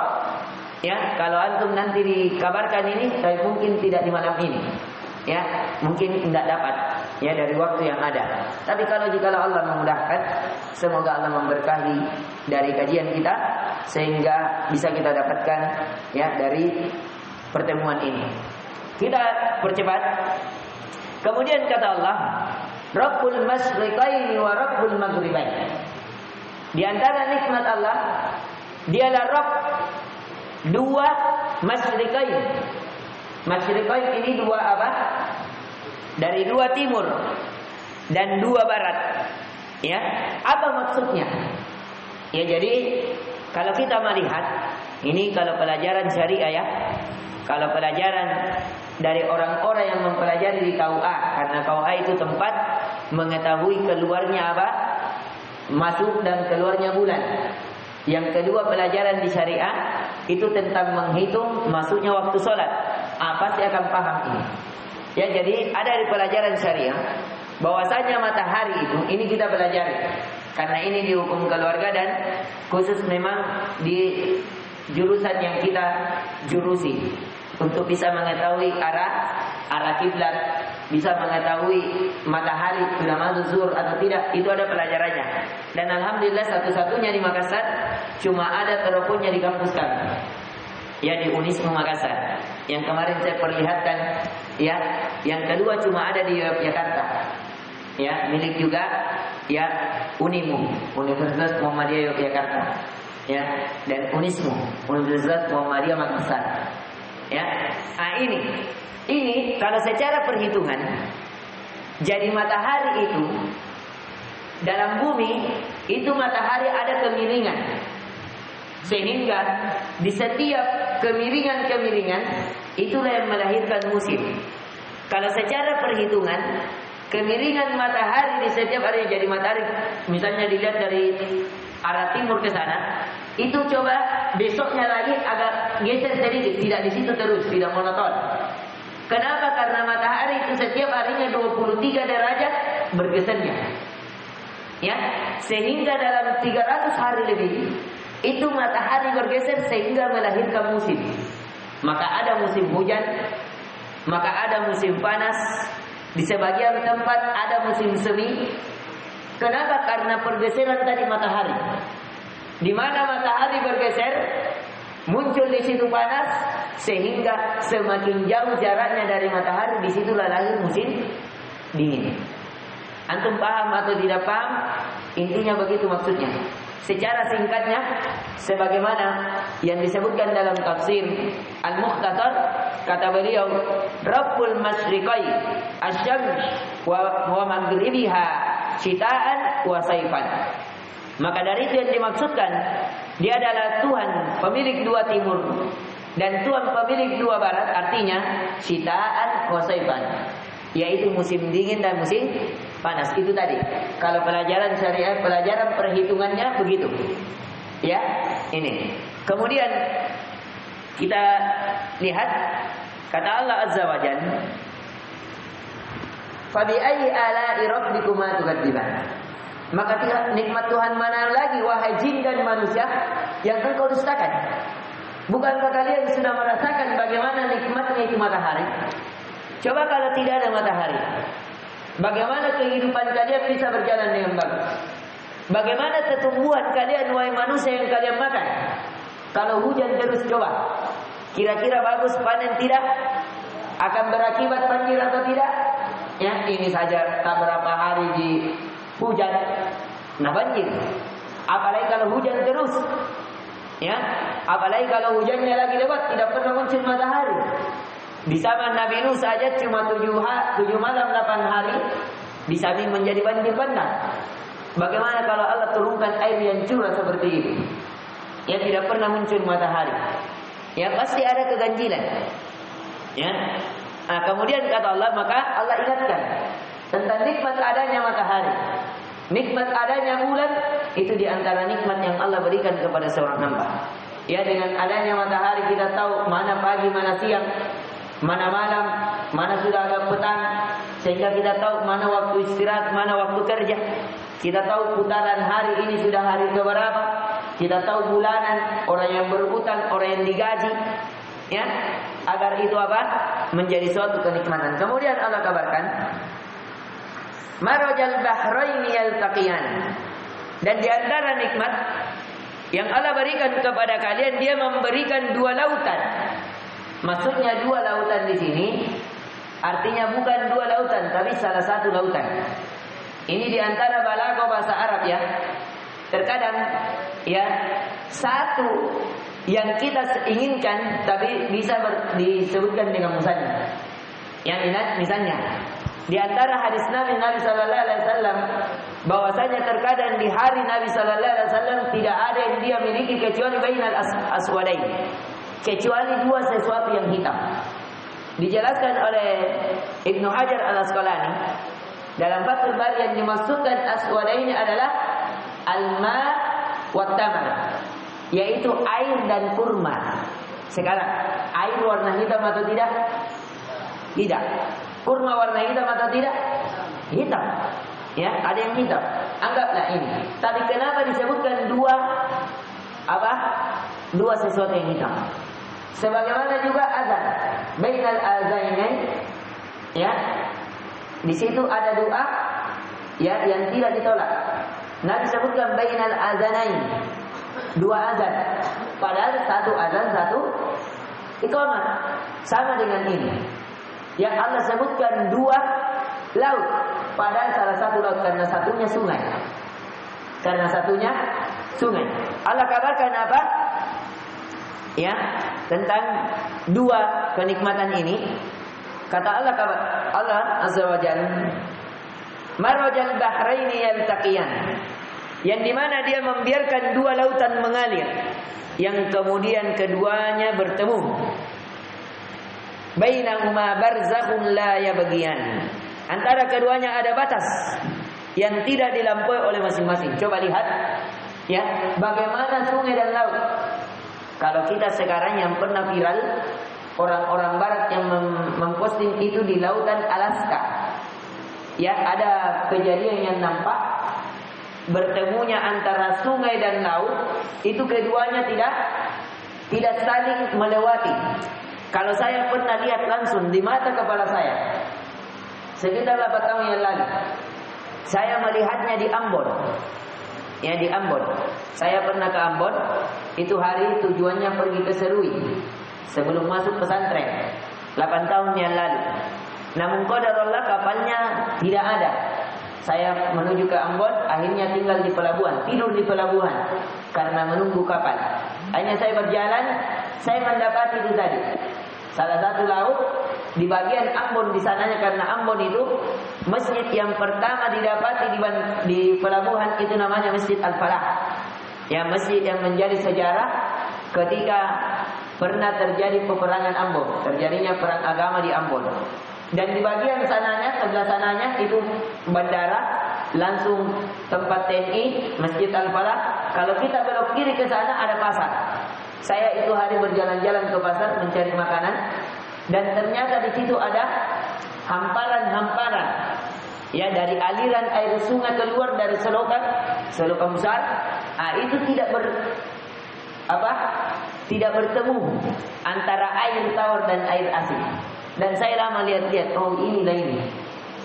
Ya, kalau antum nanti dikabarkan ini, tapi mungkin tidak di malam ini. Ya, mungkin tidak dapat ya dari waktu yang ada. Tapi jika Allah memudahkan, semoga Allah memberkahi dari kajian kita sehingga bisa kita dapatkan ya dari pertemuan ini. Kita percepat. Kemudian kata Allah, Rabbul Masyriqaini wa Rabbul Maghribaini. Di antara nikmat Allah, Dialah Rabb dua Masyriqain. Masyriqain ini dua apa? Dari dua timur dan dua barat. Ya, apa maksudnya? Ya, jadi kalau kita melihat ini, kalau pelajaran syariah ya, kalau pelajaran dari orang-orang yang mempelajari di KUA, karena KUA itu tempat mengetahui keluarnya apa, masuk dan keluarnya bulan. Yang kedua, pelajaran di syariah itu tentang menghitung masuknya waktu sholat. Pasti akan paham ini. Ya, jadi ada di pelajaran syariah bahwasanya matahari itu, ini kita pelajari karena ini di hukum keluarga dan khusus memang di jurusan yang kita jurusi untuk bisa mengetahui arah kiblat, bisa mengetahui matahari sudah masuk zuhur atau tidak, itu ada pelajarannya. Dan alhamdulillah satu-satunya di Makassar, cuma ada teleponnya di kampus kami. Ya, di Unismu Makassar. Yang kemarin saya perlihatkan, ya. Yang kedua cuma ada di Yogyakarta. Ya, milik juga ya Unimu, Universitas Muhammadiyah Yogyakarta. Ya, dan Unismu, Universitas Muhammadiyah Makassar. Ya. Nah, ini kalau secara perhitungan, jadi matahari itu dalam bumi itu matahari ada kemiringan. Sehingga di setiap kemiringan-kemiringan itulah yang melahirkan musim. Kalau secara perhitungan, kemiringan matahari di setiap hari, jadi matahari misalnya dilihat dari arah timur ke sana, itu coba besoknya lagi agak geser sedikit, tidak di situ terus, tidak monoton. Kenapa? Karena matahari itu setiap harinya 23 derajat bergesernya. Ya, sehingga dalam 300 hari lebih itu matahari bergeser sehingga melahirkan musim. Maka ada musim hujan, maka ada musim panas, di sebagian tempat ada musim semi. Kenapa? Karena pergeseran tadi matahari. Di mana matahari bergeser, muncul di situ panas, sehingga semakin jauh jaraknya dari matahari, disitulah lahir musim dingin. Antum paham atau tidak paham? Intinya begitu maksudnya. Secara singkatnya, sebagaimana yang disebutkan dalam tafsir Al-Mukhtasar, kata beliau, Rabbul Masyriqai asy-syams wa maghribiha syita'an wa saifan. Maka dari itu yang dimaksudkan, dia adalah Tuhan pemilik dua timur Dan Tuhan pemilik dua barat, artinya syitaan wa saifan, yaitu musim dingin dan musim panas. Itu tadi. Kalau pelajaran syariat, pelajaran perhitungannya begitu. Ya, ini. Kemudian kita lihat kata Allah Azza wa Jalla, "Fa bi ayyi ala'i rabbikuma tukadziban?" Maka nikmat Tuhan mana lagi wahai jin dan manusia yang engkau dustakan? Bukankah kalian sudah merasakan bagaimana nikmatnya itu matahari? Coba kalau tidak ada matahari, bagaimana kehidupan kalian bisa berjalan dengan bagus? Bagaimana pertumbuhan kalian wahai manusia yang kalian makan? Kalau hujan terus, coba kira-kira bagus panen tidak? Akan berakibat banjir atau tidak? Ya, ini saja tak berapa hari di hujan, nah banjir. Apalagi kalau hujan terus, ya. Apalagi kalau hujannya lagi lewat, tidak pernah muncul matahari. Di zaman Nabi Nuh saja cuma 7 malam 8 hari bisa menjadi banjir bandang. Bagaimana kalau Allah turunkan air yang curah seperti itu? Ya, tidak pernah muncul matahari. Ya, pasti ada keganjilan. Ya. Nah, kemudian kata Allah, maka Allah ingatkan tentang nikmat adanya matahari, nikmat adanya bulan. Itu diantara nikmat yang Allah berikan kepada seorang hamba. Ya, dengan adanya matahari kita tahu mana pagi, mana siang, mana malam, mana sudah agak petang, sehingga kita tahu mana waktu istirahat, mana waktu kerja. Kita tahu putaran hari ini sudah hari keberapa. Kita tahu bulanan, orang yang berhutang, orang yang digaji. Ya, agar itu apa? Menjadi suatu kenikmatan. Kemudian Allah kabarkan, marajal bahraini yaltaqiyan. Dan di antara nikmat yang Allah berikan kepada kalian, Dia memberikan 2 lautan. Maksudnya 2 lautan di sini artinya bukan 2 lautan, tapi salah satu lautan. Ini di antara balaghah bahasa Arab ya. Terkadang ya satu yang kita inginkan tapi bisa disebutkan dengan musanna. Yang misalnya di antara hadis Nabi sallallahu alaihi wasallam bahwasanya terkadang di hari Nabi sallallahu alaihi wasallam tidak ada yang dia miliki kecuali bainal aswadain, kecuali 2 sesuatu yang hitam. Dijelaskan oleh Ibnu Hajar Al-Asqalani dalam Fathul Bari, yang dimaksudkan aswadain adalah alma wa tamar, yaitu air dan kurma. Sekarang air warna hitam atau tidak? Tidak. Kurma warna hitam atau tidak? Hitam. Ya, ada yang hitam. Anggaplah ini. Tapi kenapa disebutkan 2 apa? 2 sesuatu yang hitam. Sebagaimana juga azan. Bainal azainain, ya. Di situ ada doa ya yang tidak ditolak. Nabi sebutkan bainal azanain, 2 azan. Padahal 1 azan, 1 iqamah. Sama dengan ini. Yang Allah sebutkan 2 laut, padahal salah satu laut, karena satunya sungai. Karena satunya sungai. Allah kabarkan apa? Ya, tentang 2 kenikmatan ini. Kata Allah Azza wa Jalla, marajal bahraini yaltaqiyan, yang dimana Dia membiarkan 2 lautan mengalir, yang kemudian keduanya bertemu. Bainahuma barzakhun la yabghiyan, antara keduanya ada batas yang tidak dilampaui oleh masing-masing. Coba lihat ya, bagaimana sungai dan laut. Kalau kita sekarang yang pernah viral, orang-orang barat yang memposting itu di lautan Alaska. Ya, ada kejadian yang nampak bertemunya antara sungai dan laut, itu keduanya tidak saling melewati. Kalau saya pernah lihat langsung di mata kepala saya, sekitar 8 tahun yang lalu, saya melihatnya di Ambon. Ya, di Ambon. Saya pernah ke Ambon, itu hari tujuannya pergi ke Serui sebelum masuk pesantren 8 tahun yang lalu. Namun qadarullah kapalnya tidak ada. Saya menuju ke Ambon, akhirnya tinggal di pelabuhan, tidur di pelabuhan karena menunggu kapal. Akhirnya saya berjalan, saya mendapati itu tadi. Salah satu laut di bagian Ambon di sananya, karena Ambon itu masjid yang pertama didapati di pelabuhan itu namanya Masjid Al-Falah. Ya, masjid yang menjadi sejarah ketika pernah terjadi peperangan Ambon, terjadinya perang agama di Ambon. Dan di bagian sananya, sebelah sananya itu bandara, langsung tempat TNI, Masjid Al-Falah. Kalau kita belok kiri ke sana ada pasar. Saya itu hari berjalan-jalan ke pasar mencari makanan, dan ternyata di situ ada hamparan-hamparan, ya, dari aliran air sungai keluar dari selokan besar. Itu tidak bertemu antara air tawar dan air asin. Dan saya lama lihat-lihat, oh inilah ini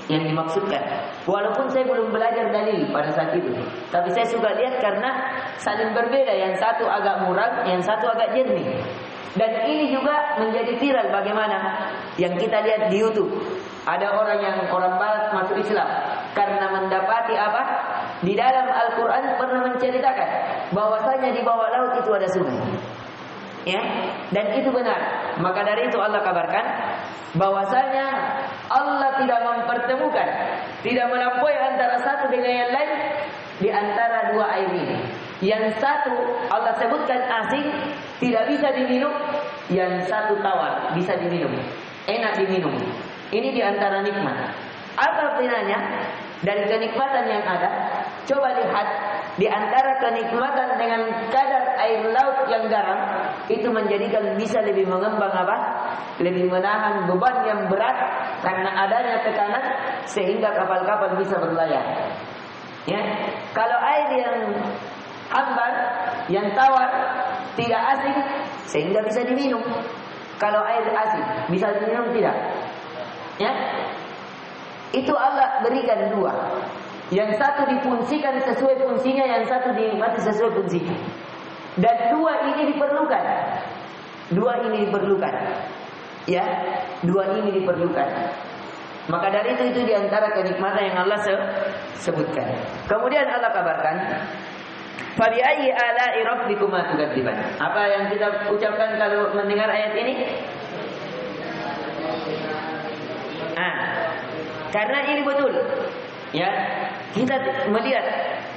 yang dimaksudkan. Walaupun saya belum belajar dalil pada saat itu, tapi saya suka lihat karena saling berbeda. Yang satu agak muram, yang satu agak jernih. Dan ini juga menjadi viral bagaimana yang kita lihat di YouTube. Ada orang barat masuk Islam karena mendapati apa? Di dalam Al-Quran pernah menceritakan bahwasanya di bawah laut itu ada sungai. Ya, dan itu benar. Maka dari itu Allah kabarkan bahwasanya Allah tidak mempertemukan, tidak melampaui antara satu dengan yang lain di antara dua air ini. Yang satu Allah sebutkan asin, tidak bisa diminum. Yang satu tawar, bisa diminum, enak diminum. Ini di antara nikmat. Apa artinya? Dari kenikmatan yang ada, coba lihat di antara kenikmatan dengan kadar air laut yang garam, itu menjadikan bisa lebih mengembang apa? Lebih menahan beban yang berat karena adanya tekanan sehingga kapal-kapal bisa berlayar. Ya, kalau air yang hambar, yang tawar, tidak asin, sehingga bisa diminum. Kalau air asin bisa diminum tidak? Ya, itu Allah berikan dua. Yang satu difungsikan sesuai fungsinya, yang satu dinikmati sesuai fungsinya. Dan dua ini diperlukan. Ya, dua ini diperlukan. Maka dari itu diantara kenikmatan yang Allah sebutkan. Kemudian Allah kabarkan, "Fabi ayyi ala'i rabbikuma tukadziban." Apa yang kita ucapkan kalau mendengar ayat ini? Karena ini betul. Ya, kita melihat,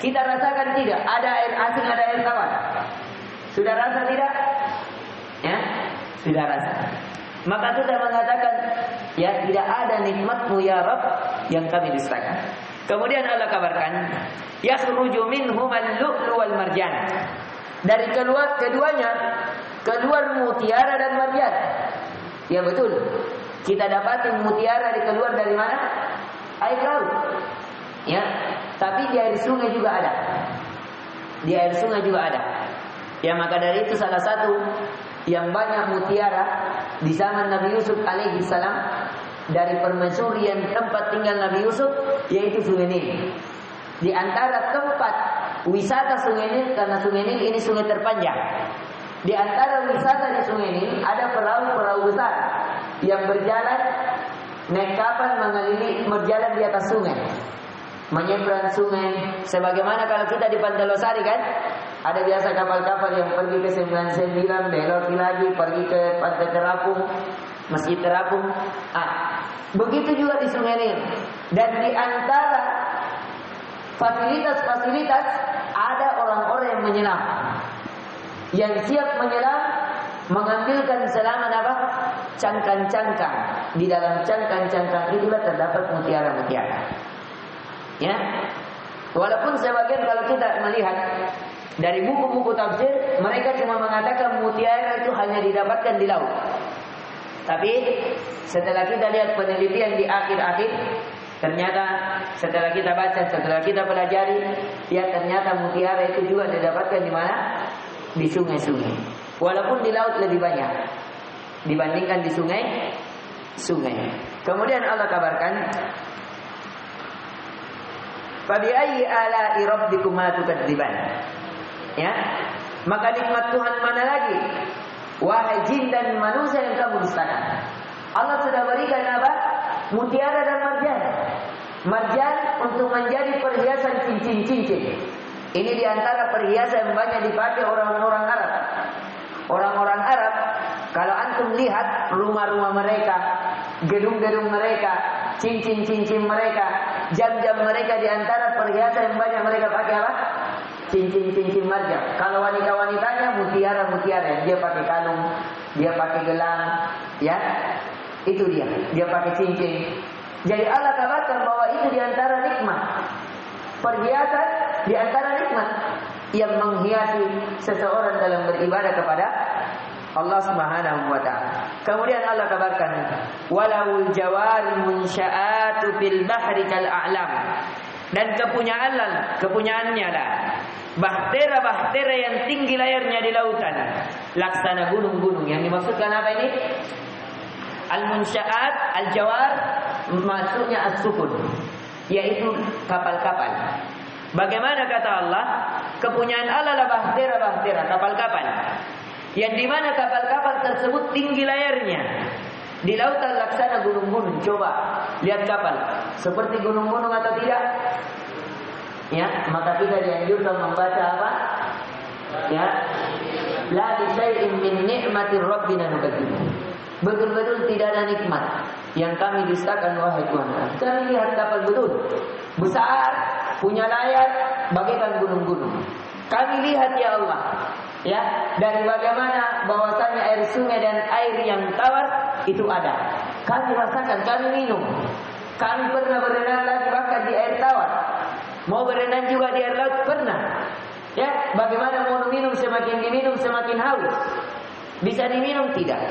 kita rasakan tidak ada air asin, ada air tawar. Sudah rasa tidak? Ya, sudah rasa. Maka kita mengatakan, ya, tidak ada nikmatmu ya Rabb yang kami dustakan. Kemudian Allah kabarkan, yakhruju minhumal lu'lu wal marjan. Dari keduanya keluar mutiara dan marjan. Ya betul. Kita dapatin mutiara keluar dari mana? Air laut. Ya, tapi di air sungai juga ada. Di air sungai juga ada. Ya, maka dari itu salah satu yang banyak mutiara di zaman Nabi Yusuf alaihi salam, dari permaisurian tempat tinggal Nabi Yusuf, yaitu Sungai Nil. Di antara tempat wisata Sungai Nil, karena Sungai Nil ini sungai terpanjang, di antara wisata di Sungai Nil ada perahu-perahu besar yang berjalan naik kapal berjalan di atas sungai, menyeberang sungai. Sebagaimana kalau kita di Pantai Losari kan, ada biasa kapal-kapal yang pergi ke 99, belok lagi pergi ke Pantai Terapung, Masjid Terapung. Begitu juga di Sungai Nil. Dan di antara fasilitas-fasilitas ada orang-orang yang menyelam, yang siap menyelam, mengambilkan selamat apa? Cangkang-cangkang. Di dalam cangkang-cangkang itulah terdapat mutiara-mutiara. Ya, walaupun sebagian kalau kita melihat dari buku-buku tafsir, mereka cuma mengatakan mutiara itu hanya didapatkan di laut. Tapi setelah kita lihat penelitian di akhir-akhir, ternyata setelah kita baca, setelah kita pelajari, ya ternyata mutiara itu juga didapatkan di mana? Di sungai-sungai. Walaupun di laut lebih banyak dibandingkan di sungai. Kemudian Allah kabarkan, "Fabi ayyi ala'i rabbikuma tukadziban." Ya, maka nikmat Tuhan mana lagi, wahai jin dan manusia, yang kamu dustakan? Allah sudah berikan apa? Mutiara dan marjan. Marjan untuk menjadi perhiasan cincin-cincin. Ini diantara perhiasan yang banyak dipakai orang-orang Arab. Orang-orang Arab, kalau antum lihat rumah-rumah mereka, gedung-gedung mereka, cincin-cincin mereka, jam-jam mereka, diantara perhiasan yang banyak mereka pakai apa? Cincin-cincin marjan. Kalau wanita-wanitanya mutiara-mutiara, dia pakai kalung, dia pakai gelang, ya, itu dia pakai cincin. Jadi Allah kabarkan bahwa itu diantara nikmat, perhiasan diantara nikmat yang menghiasi seseorang dalam beribadah kepada Allah Subhanahu wa taala. Kemudian Allah kabarkan, "Walawul jawari munsya'atu fil bahri kal a'lam." Dan kepunyaannya lah bahtera-bahtera yang tinggi layarnya di lautan, laksana gunung-gunung. Yang dimaksudkan apa ini? Al-munsya'at, al-jawar, maksudnya as-sufun, yaitu kapal-kapal. Bagaimana kata Allah? Kepunyaan Allah lah bahtera-bahtera, kapal-kapal. Yang dimana kapal-kapal tersebut tinggi layarnya di lautan laksana gunung-gunung. Coba lihat kapal seperti gunung-gunung atau tidak? Ya, maka kita dianjurkan membaca apa? Ya, la bi syai'in min ni'matir rabbina nubadil. Betul-betul tidak ada nikmat yang kami dustakan wahai Tuhan. Kami lihat kapal betul besar, punya layar bagaikan gunung-gunung. Kami lihat ya Allah, ya, dari bagaimana bahwasanya air sungai dan air yang tawar itu ada. Kami rasakan, kami minum. Kami pernah berenang lagi bahkan di air tawar. Mau berenang juga di air laut pernah. Ya, bagaimana mau minum, semakin diminum semakin haus. Bisa diminum tidak?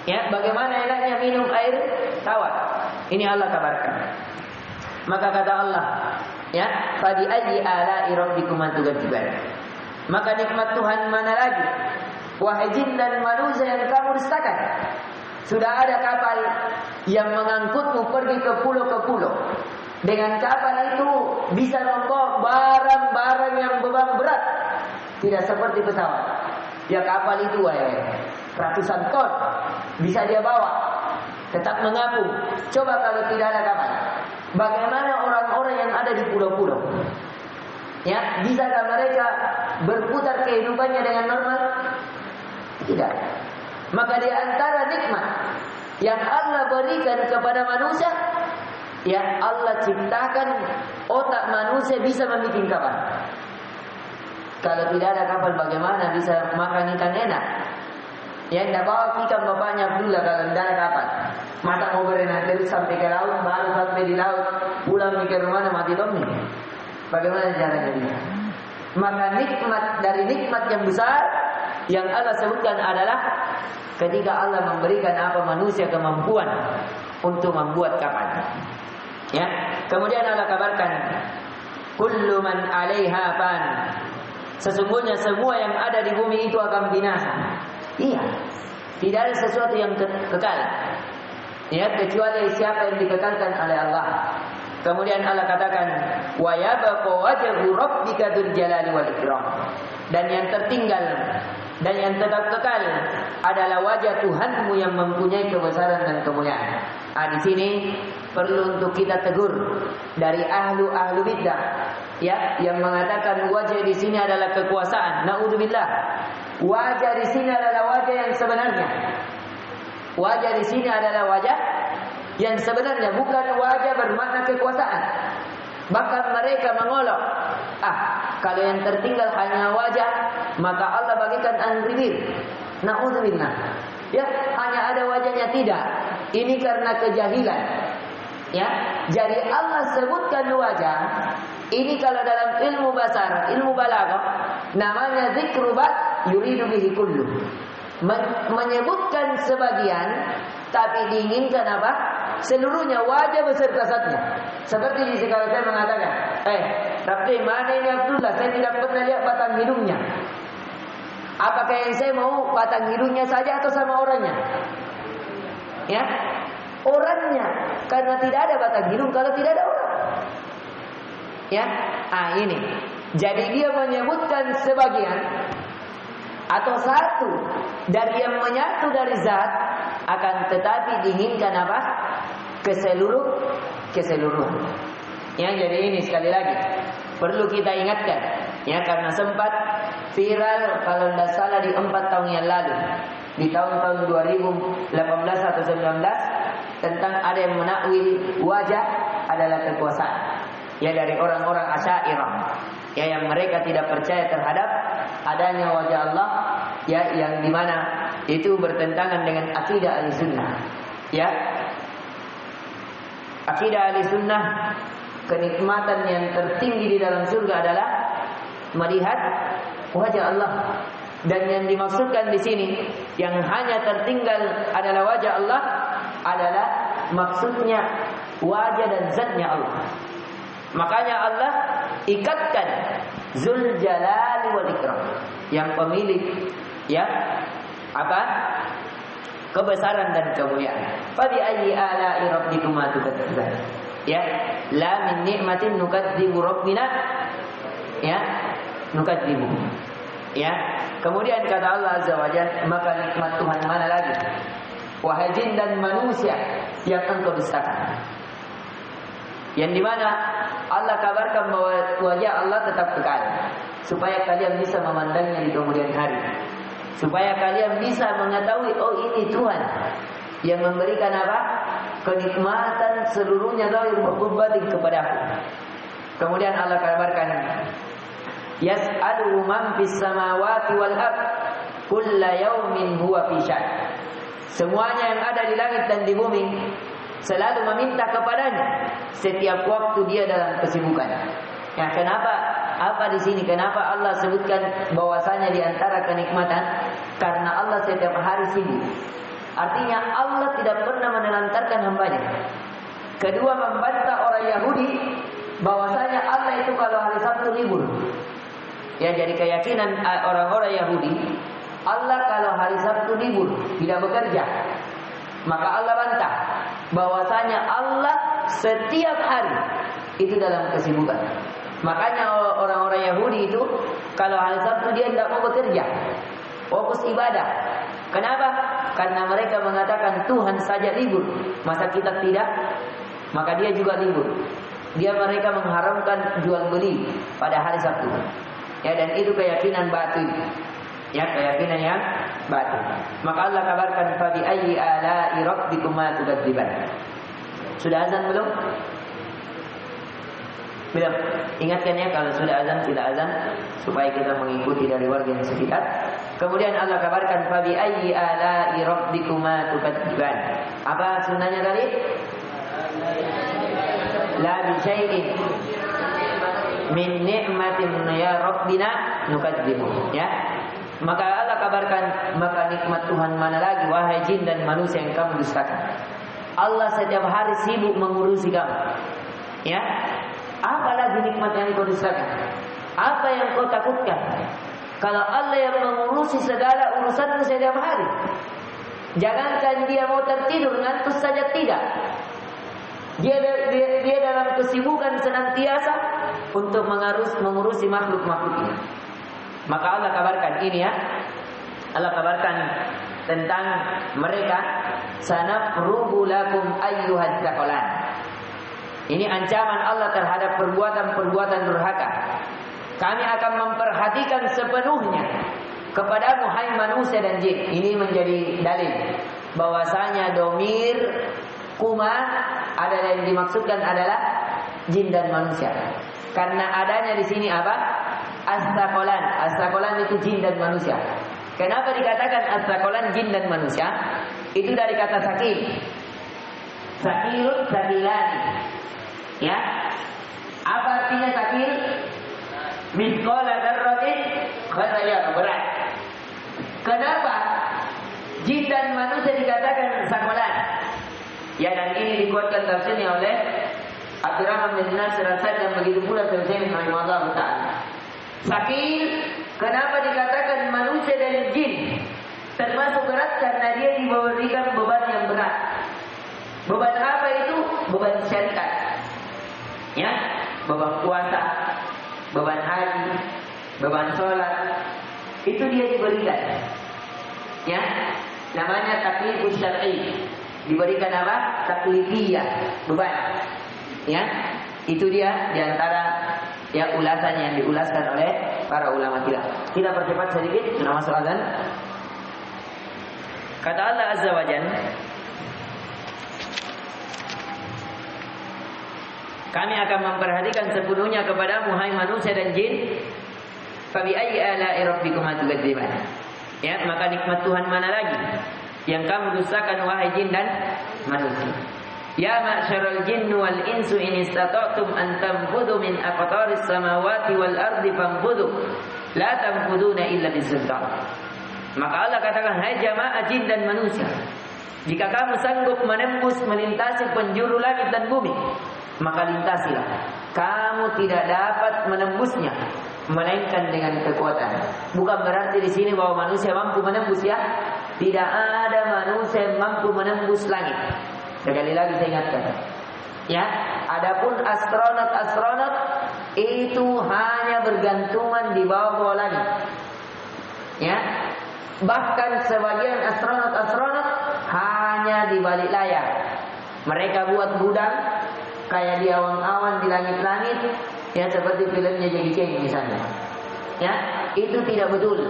Ya, bagaimana enaknya minum air tawar? Ini Allah kabarkan. Maka kata Allah, ya, fa bi ayyi ala'i rabbikuma tukadziban. Maka nikmat Tuhan mana lagi, wahai jin dan manusia, yang kamu dustakan? Sudah ada kapal yang mengangkutmu pergi ke pulau. Dengan kapal itu bisa membawa barang-barang yang beban berat. Tidak seperti pesawat. Ya, kapal itu ratusan ton bisa dia bawa, tetap mengapung. Coba kalau tidak ada kapal, bagaimana orang-orang yang ada di pulau-pulau? Ya, bisakah mereka berputar kehidupannya dengan normal? Tidak. Maka di antara nikmat yang Allah berikan kepada manusia, ya, Allah ciptakan otak manusia bisa membuat kapal. Kalau tidak ada kapal, bagaimana bisa makan ikan enak? Ya, tidak bawa ikan bapaknya Abdullah kalau tidak ada kapal. Masa mau berenang terus sampai ke laut, baru sampai di laut pulang mikir rumah mati dong nih. Bagaimana caranya dia? Maka nikmat dari nikmat yang besar yang Allah sebutkan adalah ketika Allah memberikan apa manusia kemampuan untuk membuat kapal. Ya, kemudian Allah kabarkan, kullu man 'alaiha fan. Sesungguhnya semua yang ada di bumi itu akan binasa. Iya, tidak ada sesuatu yang kekal. Ya, kecuali siapa yang dikekalkan oleh Allah. Kemudian Allah katakan, wa yabqa wajhu rabbika dzul jalali wal ikram. Dan yang tertinggal dan yang tetap kekal adalah wajah Tuhanmu yang mempunyai kebesaran dan kemuliaan. Di sini perlu untuk kita tegur dari ahlu bidah, ya, yang mengatakan wajah di sini adalah kekuasaan. Naudzubillah. Wajah di sini adalah wajah yang sebenarnya. Wajah di sini adalah wajah yang sebenarnya, bukan wajah bermakna kekuasaan. Bahkan mereka mengolok, kalau yang tertinggal hanya wajah, maka Allah bagikan angry bird. Naudzubillah. Ya, hanya ada wajahnya, tidak. Ini karena kejahilan. Ya, jadi Allah sebutkan wajah. Ini kalau dalam ilmu bahasa, ilmu balaghah, namanya dzikru ba'd yuridu bihi kullu. Menyebutkan sebagian tapi diinginkan apa? Seluruhnya, wajah beserta zatnya. Seperti di sini kalau saya mengatakan, tapi mana ini Abdullah? Saya tidak pernah lihat batang hidungnya. Apakah yang saya mau batang hidungnya saja atau sama orangnya? Ya, orangnya, karena tidak ada batang hidung kalau tidak ada orang. Ya, ini. Jadi dia menyebutkan sebagian atau satu dari yang menyatu dari zat, akan tetapi diinginkan apa? Keseluruhan. Ya, jadi ini sekali lagi perlu kita ingatkan, ya, karena sempat viral kalau tidak salah di 4 tahun yang lalu, di tahun-tahun 2018 atau 19, tentang ada yang menakwil wajah adalah kekuasaan. Ya, dari orang-orang Asy'ariyah, ya, yang mereka tidak percaya terhadap adanya wajah Allah, ya, yang dimana itu bertentangan dengan akidah Ahlussunnah. Ya. Akidah Ahlussunnah, kenikmatan yang tertinggi di dalam surga adalah melihat wajah Allah. Dan yang dimaksudkan di sini yang hanya tertinggal adalah wajah Allah adalah maksudnya wajah dan zatnya Allah. Makanya Allah ikatkan Dzul Jalali wal Ikram, yang pemilik ya apa? Kebesaran dan kemuliaan. Fa bi ayyi ala'i rabbikuma tukadziban. Ya, la min ni'matin nukadzibu rabbina ya, nukadzibu. Ya. Kemudian kata Allah Azza wa Jalla, maka nikmat Tuhan mana lagi? Wahai jin dan manusia yang engkau dustakan. Yang dimana Allah kabarkan bahwa wajah Allah tetap kekal, supaya kalian bisa memandangnya di kemudian hari, supaya kalian bisa mengetahui, oh ini Tuhan yang memberikan apa? Kenikmatan seluruhnya zahir maupun batin kepadaku. Kemudian Allah kabarkan, yas'aluhu man fis samawati wal ard kulla yaumin huwa fi sya'n. Semuanya yang ada di langit dan di bumi selalu meminta kepadanya, setiap waktu dia dalam kesibukan. Ya, kenapa? Apa di sini? Kenapa Allah sebutkan bahwasanya di antara kenikmatan? Karena Allah setiap hari sibuk. Artinya Allah tidak pernah menelantarkan hambanya. Kedua, membantah orang Yahudi bahwasanya Allah itu kalau hari Sabtu libur. Ya, jadi keyakinan orang-orang Yahudi, Allah kalau hari Sabtu libur, tidak bekerja. Maka Allah bantah bahwasanya Allah setiap hari itu dalam kesibukan. Makanya orang-orang Yahudi itu kalau hari Sabtu dia tidak mau bekerja, fokus ibadah. Kenapa? Karena mereka mengatakan Tuhan saja libur, masa kita tidak? Maka dia juga libur. Mereka mengharamkan jual beli pada hari Sabtu. Ya, dan itu keyakinan batin. Ya, keyakinan yang batin. Maka Allah kabarkan, fa bi ayyi ala'i rabbikuma tukadziban. Sudah azan belum? Belum. Ingatkan ya, kalau sudah azan tidak azan, supaya kita mengikuti dari warga yang sekitar. Kemudian Allah kabarkan, fa bi ayyi ala'i rabbikuma tukadziban. Apa sunnahnya tadi? La bi syai'in min ni'matin ya rabbina nukadzibu. Ya. Maka Allah kabarkan, maka nikmat Tuhan mana lagi wahai jin dan manusia yang kamu dustakan. Allah setiap hari sibuk mengurusi kamu. Ya. Apalagi nikmat yang kau dustakan? Apa yang kau takutkan? Kalau Allah yang mengurusi segala urusanmu setiap hari. Jangankan dia mau tertidur, ngantuk saja tidak. Dia dalam kesibukan senantiasa untuk mengurusi makhluk-makhluknya. Maka Allah kabarkan ini ya. Allah kabarkan tentang mereka, sanafrugu lakum ayyuhadz tsaqalan. Ini ancaman Allah terhadap perbuatan-perbuatan durhaka. Kami akan memperhatikan sepenuhnya kepadamu hai manusia dan jin. Ini menjadi dalil bahwasanya domir kuma adalah yang dimaksudkan adalah jin dan manusia. Karena adanya di sini apa? As-tsaqalan. As-tsaqalan itu jin dan manusia. Kenapa dikatakan as-tsaqalan jin dan manusia? Itu dari kata sakil. Sakilun sakilani. Ya. Apa artinya sakil? Mithqala dzarratin khataya, berat. Kenapa jin dan manusia dikatakan tsaqalan? Ya, dan ini dikuatkan tafsirnya oleh Abdurrahman bin Nasir As-Sa'di dan begitu pula Syaikhul rahimahullah ta'ala. Sakil, kenapa dikatakan manusia dan jin termasuk berat? Karena dia diberikan beban yang berat. Beban apa itu? Beban syariat. Ya, beban puasa, beban haji, beban sholat. Itu dia diberikan. Ya, namanya taklifus syar'i. Diberikan apa? Taklifiyah, beban. Ya, itu dia diantara ya ulasan yang diulaskan oleh para ulama kita. Kita percepat sedikit, sudah masuk azan. Kata Allah Azza wa Jalla, kami akan memperhatikan sepenuhnya kepadamu hai manusia dan jin. Fa bi ayyi ala'i rabbikuma tukadziban. Ya, maka nikmat Tuhan mana lagi yang kamu dustakan wahai jin dan manusia? Ya ma'syaral jinni wal insu in istata'tum an tanfudhu min aqtaris samawati wal ardi fanfudhu la tanfuduna illa bisultan. Maka Allah katakan, hai jamaah jin dan manusia, jika kamu sanggup menembus melintasi penjuru langit dan bumi, maka lintasilah. Kamu tidak dapat menembusnya melainkan dengan kekuatan. Bukan berarti di sini bahwa manusia mampu menembus, ya. Tidak ada manusia yang mampu menembus langit. Sekali lagi saya ingatkan, ya. Adapun astronot itu hanya bergantungan di bawah langit, ya. Bahkan sebagian astronot hanya di balik layar. Mereka buat gudang kayak di awan-awan di langit-langit, ya, seperti filmnya Jackie Chan misalnya. Ya, itu tidak betul.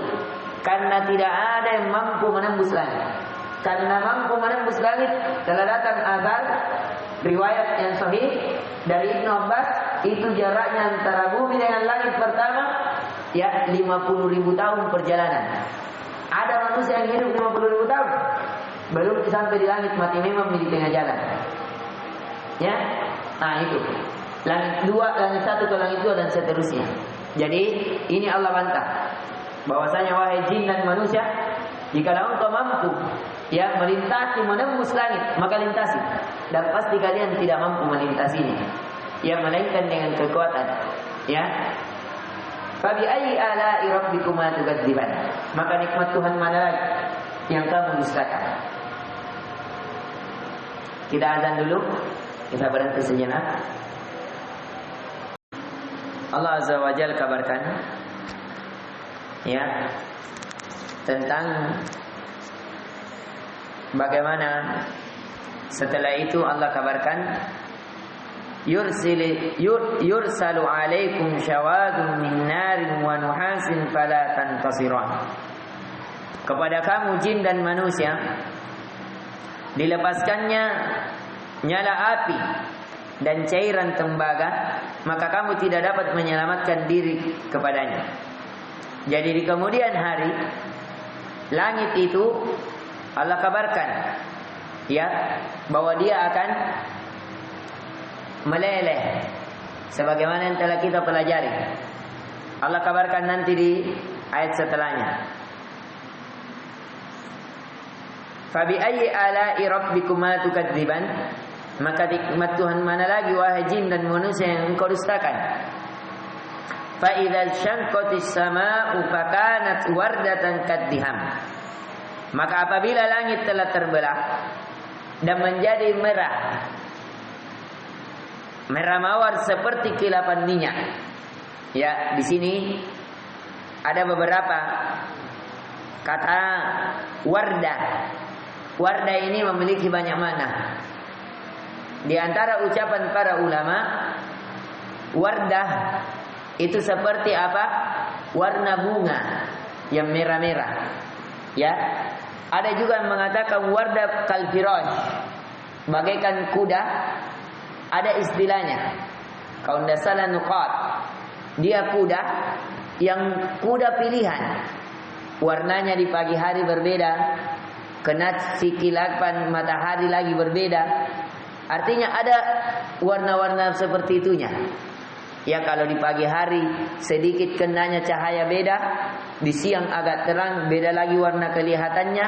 Karena tidak ada yang mampu menembus langit. Karena mampu menembus langit telah datang azal riwayat yang sahih dari Ibnu Abbas, itu jaraknya antara bumi dengan langit pertama, ya, 50.000 tahun perjalanan. Ada manusia yang hidup 50.000 tahun belum sampai di langit, mati memang di tengah jalan. Ya, nah itu langit 2, langit 1 ke langit 2 dan seterusnya. Jadi ini Allah bantah bahwasanya wahai jin dan manusia, jikalau engkau mampu, ya, melintasi menembus langit, maka lintasi, dan pasti kalian tidak mampu melintasinya, ya, melainkan dengan kekuatan, ya. Fabi ayyi ala'i rabbikuma tukadziban. Maka nikmat Tuhan mana lagi yang kamu dustakan? Kita azan dulu, kita berhenti sejenak. Allah Azza wa Jalla kabarkan, ya, tentang bagaimana setelah itu Allah kabarkan, yursalu alaikum syawadun min narin wa nuhasin fala tantasiran. Kepada kamu jin dan manusia dilepaskannya nyala api dan cairan tembaga, maka kamu tidak dapat menyelamatkan diri kepadanya. Jadi di kemudian hari langit itu Allah kabarkan, ya, bahwa dia akan meleleh sebagaimana yang telah kita pelajari. Allah kabarkan nanti di ayat setelahnya. Fabi ayyi ala'i rabbikuma tukadziban. Maka nikmat Tuhan mana lagi wahai jin dan manusia yang engkau dustakan? Fa idzal syaqqatis samaa'u fakanat wardatan kaddiham. Maka apabila langit telah terbelah dan menjadi merah mawar seperti kilapan minyak. Ya, di sini ada beberapa kata wardah. Wardah ini memiliki banyak makna. Di antara ucapan para ulama, wardah itu seperti apa? Warna bunga yang merah-merah. Ya, ada juga yang mengatakan wardah kalfirash, bagaikan kuda. Ada istilahnya, kalau tidak salah nuqat, dia kuda yang kuda pilihan. Warnanya di pagi hari berbeda, kena sikilapan matahari lagi berbeda. Artinya ada warna-warna seperti itunya. Ya, kalau di pagi hari sedikit kenanya cahaya beda, di siang agak terang beda lagi warna kelihatannya,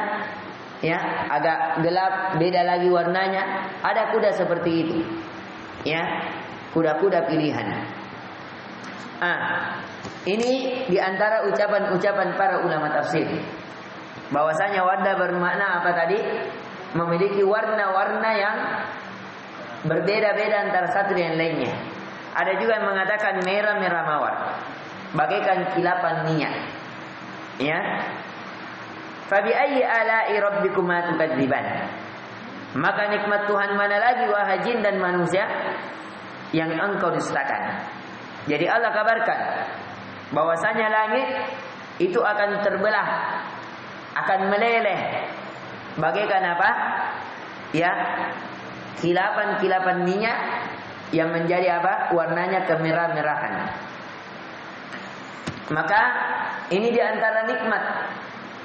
ya, agak gelap beda lagi warnanya. Ada kuda seperti itu, ya, kuda-kuda pilihan. Ini diantara ucapan-ucapan para ulama tafsir, bahwasanya wardah bermakna apa tadi? Memiliki warna-warna yang berbeda-beda antara satu dengan lainnya. Ada juga yang mengatakan merah-merah mawar, bagaikan kilapan minyak. Ya. Fabi ayyi ala'i rabbikuma tukadziban. Maka nikmat Tuhan mana lagi wahai jin dan manusia yang engkau dustakan? Jadi Allah kabarkan bahwasanya langit itu akan terbelah, akan meleleh, bagaikan apa? Ya, kilapan-kilapan minyak yang menjadi apa? Warnanya kemerah-merahan. Maka ini diantara nikmat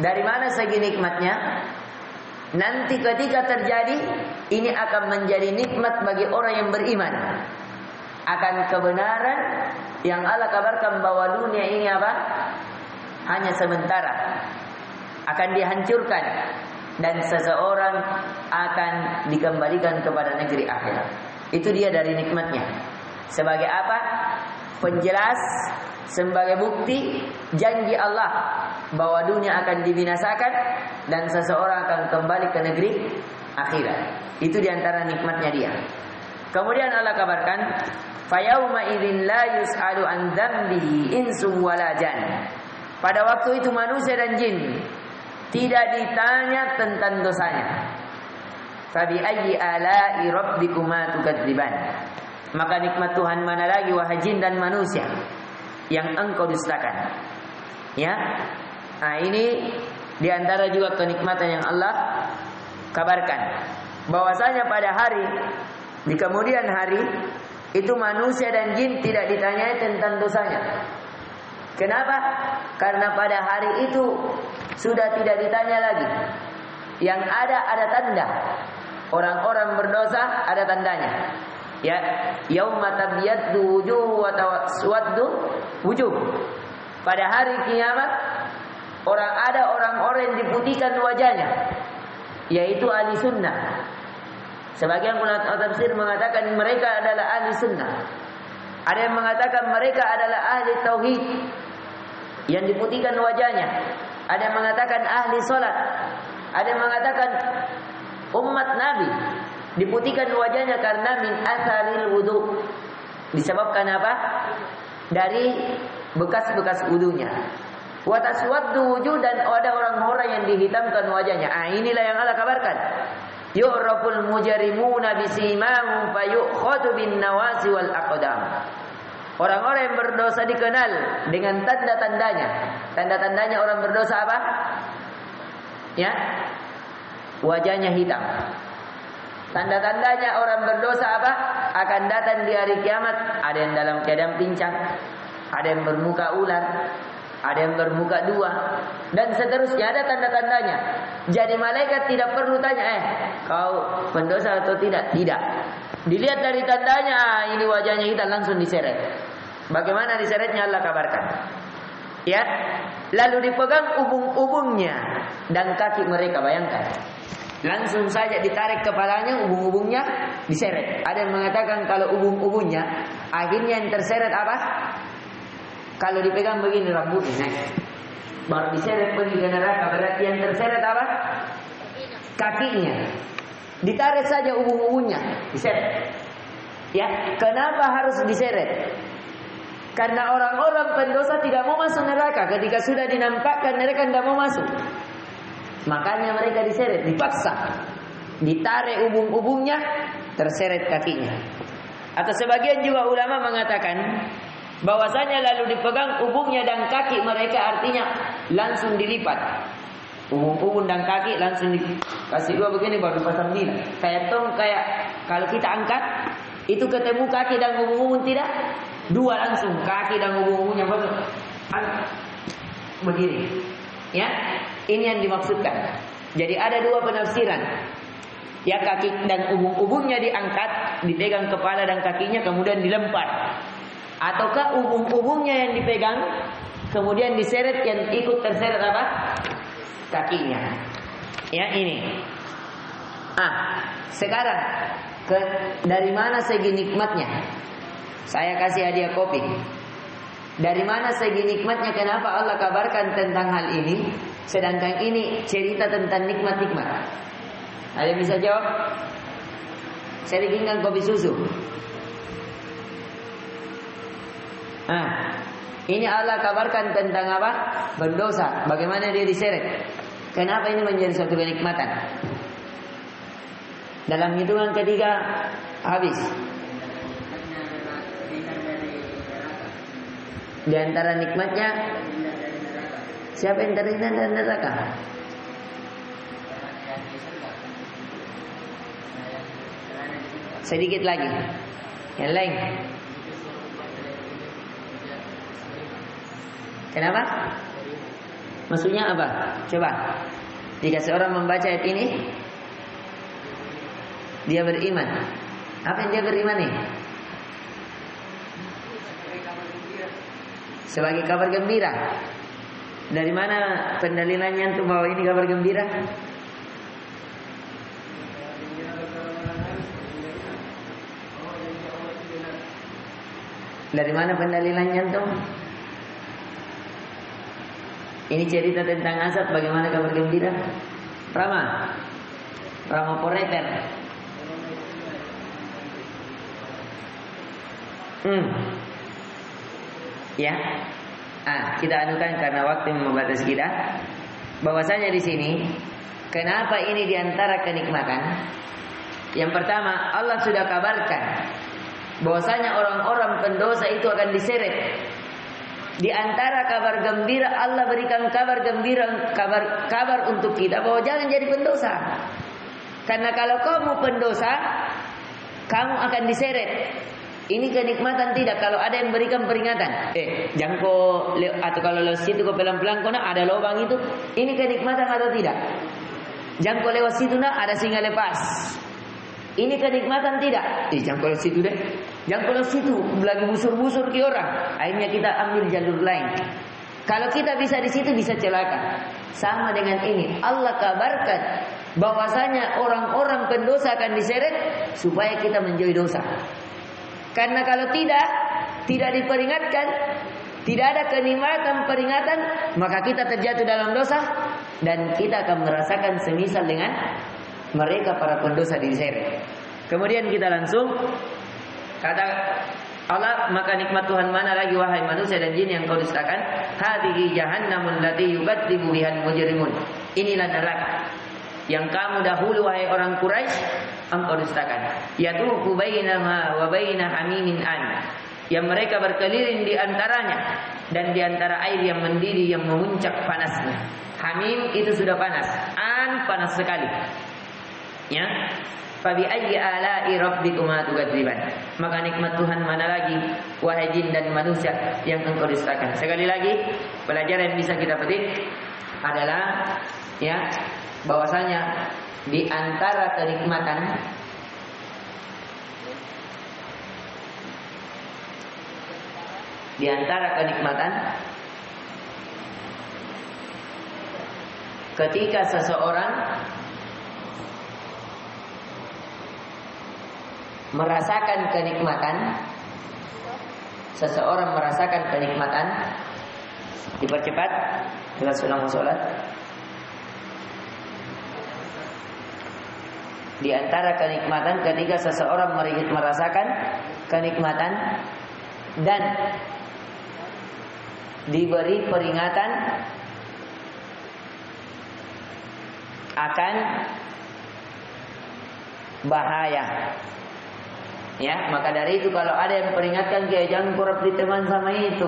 Dari mana segi nikmatnya? Nanti ketika terjadi, ini akan menjadi nikmat bagi orang yang beriman. Akan kebenaran yang Allah kabarkan bahwa dunia ini apa? Hanya sementara. Akan dihancurkan. Dan seseorang akan dikembalikan kepada negeri akhirat. Itu dia dari nikmatnya. Sebagai apa? Penjelas, sebagai bukti janji Allah bahwa dunia akan dibinasakan dan seseorang akan kembali ke negeri akhirat. Itu diantara nikmatnya dia. Kemudian Allah kabarkan, "Fayauma idzin la yus'alu an dzambihi insun wala jan." Pada waktu itu manusia dan jin tidak ditanya tentang dosanya. Fabi ayyi ala'i rabbikuma tukadziban. Maka nikmat Tuhan mana lagi wahai jin dan manusia yang engkau dustakan? Ya. Nah, ini diantara juga kenikmatan yang Allah kabarkan. Bahwasanya pada hari di kemudian hari itu manusia dan jin tidak ditanyai tentang dosanya. Kenapa? Karena pada hari itu sudah tidak ditanya lagi. Yang ada tanda. Orang-orang berdosa ada tandanya. Ya, yauma tabyaddu wujuh wa taswaddu wujuh. Pada hari kiamat orang-orang yang diputihkan wajahnya, yaitu ahli sunnah. Sebagian ulama tafsir mengatakan mereka adalah ahli sunnah. Ada yang mengatakan mereka adalah ahli tauhid yang diputihkan wajahnya. Ada yang mengatakan ahli salat. Ada yang mengatakan umat Nabi diputihkan wajahnya karena min atharil wudu. Disebabkan apa? Dari bekas-bekas wudunya. Wa taswaddu wujuh, dan ada orang-orang yang dihitamkan wajahnya. Inilah yang Allah kabarkan. Yu'raful mujrimuna bisimahum fayu'khadhu bin nawasi wal aqdam. Orang-orang yang berdosa dikenal dengan tanda-tandanya. Tanda-tandanya orang berdosa apa? Ya. Wajahnya hitam. Tanda-tandanya orang berdosa apa? Akan datang di hari kiamat. Ada yang dalam keadaan pincang, ada yang bermuka ular, ada yang bermuka dua, dan seterusnya. Ada tanda-tandanya. Jadi malaikat tidak perlu tanya, kau pendosa atau tidak? Tidak. Dilihat dari tandanya, ini wajahnya hitam, langsung diseret. Bagaimana diseretnya Allah kabarkan. Ya, lalu dipegang ubung-ubungnya dan kaki mereka, bayangkan. Langsung saja ditarik kepalanya, ubung-ubungnya diseret. Ada yang mengatakan kalau ubung-ubungnya akhirnya yang terseret apa? Kalau dipegang begini rambutnya, baru diseret pergi ke neraka. Berarti yang terseret apa? Kakinya. Ditarik saja ubung-ubungnya, diseret. Ya, kenapa harus diseret? Karena orang-orang pendosa tidak mau masuk neraka. Ketika sudah dinampakkan mereka tidak mau masuk, makanya mereka diseret, dipaksa, ditarik ubung-ubungnya, terseret kakinya. Atau sebagian juga ulama mengatakan bahwasanya lalu dipegang ubungnya dan kaki mereka, artinya langsung dilipat. Ubung-ubung dan kaki langsung dikasih dua begini, baru pasang nilai. Kayak kalau kita angkat itu ketemu kaki dan ubung-ubung, tidak? Dua langsung, kaki dan ubung-ubungnya begini. Ya, ini yang dimaksudkan. Jadi ada dua penafsiran. Ya, kaki dan ubung-ubungnya diangkat, dipegang kepala dan kakinya, kemudian dilempar. Ataukah ubung-ubungnya yang dipegang, kemudian diseret, yang ikut terseret apa? Kakinya. Ya, ini. Sekarang dari mana segi nikmatnya? Saya kasih hadiah kopi. Dari mana segi nikmatnya? Kenapa Allah kabarkan tentang hal ini? Sedangkan ini cerita tentang nikmat-nikmat. Ada yang bisa jawab? Saya bikinkan kopi susu. Ini Allah kabarkan tentang apa? Berdosa. Bagaimana dia diseret? Kenapa ini menjadi suatu kenikmatan? Dalam hitungan ketiga habis. Di antara nikmatnya, siapa yang terhina dari neraka? Sedikit lagi. Yang lain. Kenapa? Maksudnya apa? Coba. Jika seorang membaca ayat ini, dia beriman. Apa yang dia beriman nih? Sebagai kabar gembira. Dari mana pendalilannya untuk bahwa ini kabar gembira? Dari mana pendalilannya tuh? Ini cerita tentang azab, bagaimana kabar gembira? Rama Poreter. Ya. Kita anukan karena waktu membatasi kita. Bahwasanya di sini, kenapa ini diantara kenikmatan? Yang pertama, Allah sudah kabarkan bahwasanya orang-orang pendosa itu akan diseret. Di antara kabar gembira, Allah berikan kabar gembira, kabar untuk kita bahwa jangan jadi pendosa. Karena kalau kamu pendosa, kamu akan diseret. Ini kenikmatan tidak kalau ada yang berikan peringatan. Jangan kau atau kalau lewat situ kau pelan-pelan kau ada lubang itu. Ini kenikmatan atau tidak? Jangan kau lewat situ ada singa lepas. Ini kenikmatan tidak? Jangan kau lewat situ deh. Jangan kau lewat situ lagi busur-busur ke orang. Akhirnya kita ambil jalur lain. Kalau kita bisa di situ bisa celaka. Sama dengan ini, Allah kabarkan bahwasanya orang-orang pendosa akan diseret supaya kita menjauhi dosa. Karena kalau tidak diperingatkan, tidak ada kenikmatan peringatan, maka kita terjatuh dalam dosa dan kita akan merasakan semisal dengan mereka para pendosa diseret. Kemudian kita langsung kata Allah, maka nikmat Tuhan mana lagi wahai manusia dan jin yang kau dustakan? Hadhihi jahannamun lati yukadzibu bihal mujrimun. Inilah neraka yang kamu dahulu wahai orang Quraisy engkau dustakan. Yatufu bainaha wa baina hamimin an. Yang mereka berkeliling di antaranya dan di antara air yang mendidih yang memuncak panasnya. Hamim itu sudah panas, an panas sekali. Ya. Fabi ayyi ala'i rabbikuma tukadziban. Maka nikmat Tuhan mana lagi wahai jin dan manusia yang engkau dustakan. Sekali lagi, pelajaran yang bisa kita petik adalah bahwasanya di antara kenikmatan ketika seseorang merasakan kenikmatan, dipercepat kita sudah mau sholat. Di antara kenikmatan ketika seseorang merasakan kenikmatan dan diberi peringatan akan bahaya. Ya, maka dari itu kalau ada yang peringatkan dia jangan kurap di teman sama itu,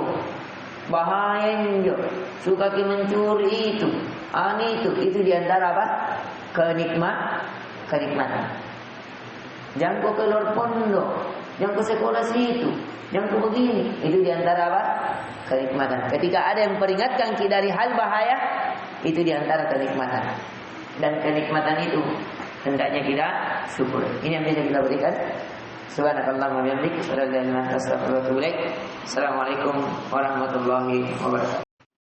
bahayanya suka mencuri itu di antara apa? Kenikmatan. Jangan kau keluar pondok, jangan kau sekolah situ, jangan kau begini. Itu di antara apa? Kenikmatan. Ketika ada yang peringatkan kita dari hal bahaya, itu di antara kenikmatan. Dan kenikmatan itu hendaknya kita syukur. Ini yang bisa kita berikan. Subhanakallahumma wa bihamdika asyhadu an la ilaha illa anta astaghfiruka wa atubu ilaik. Assalamualaikum warahmatullahi wabarakatuh.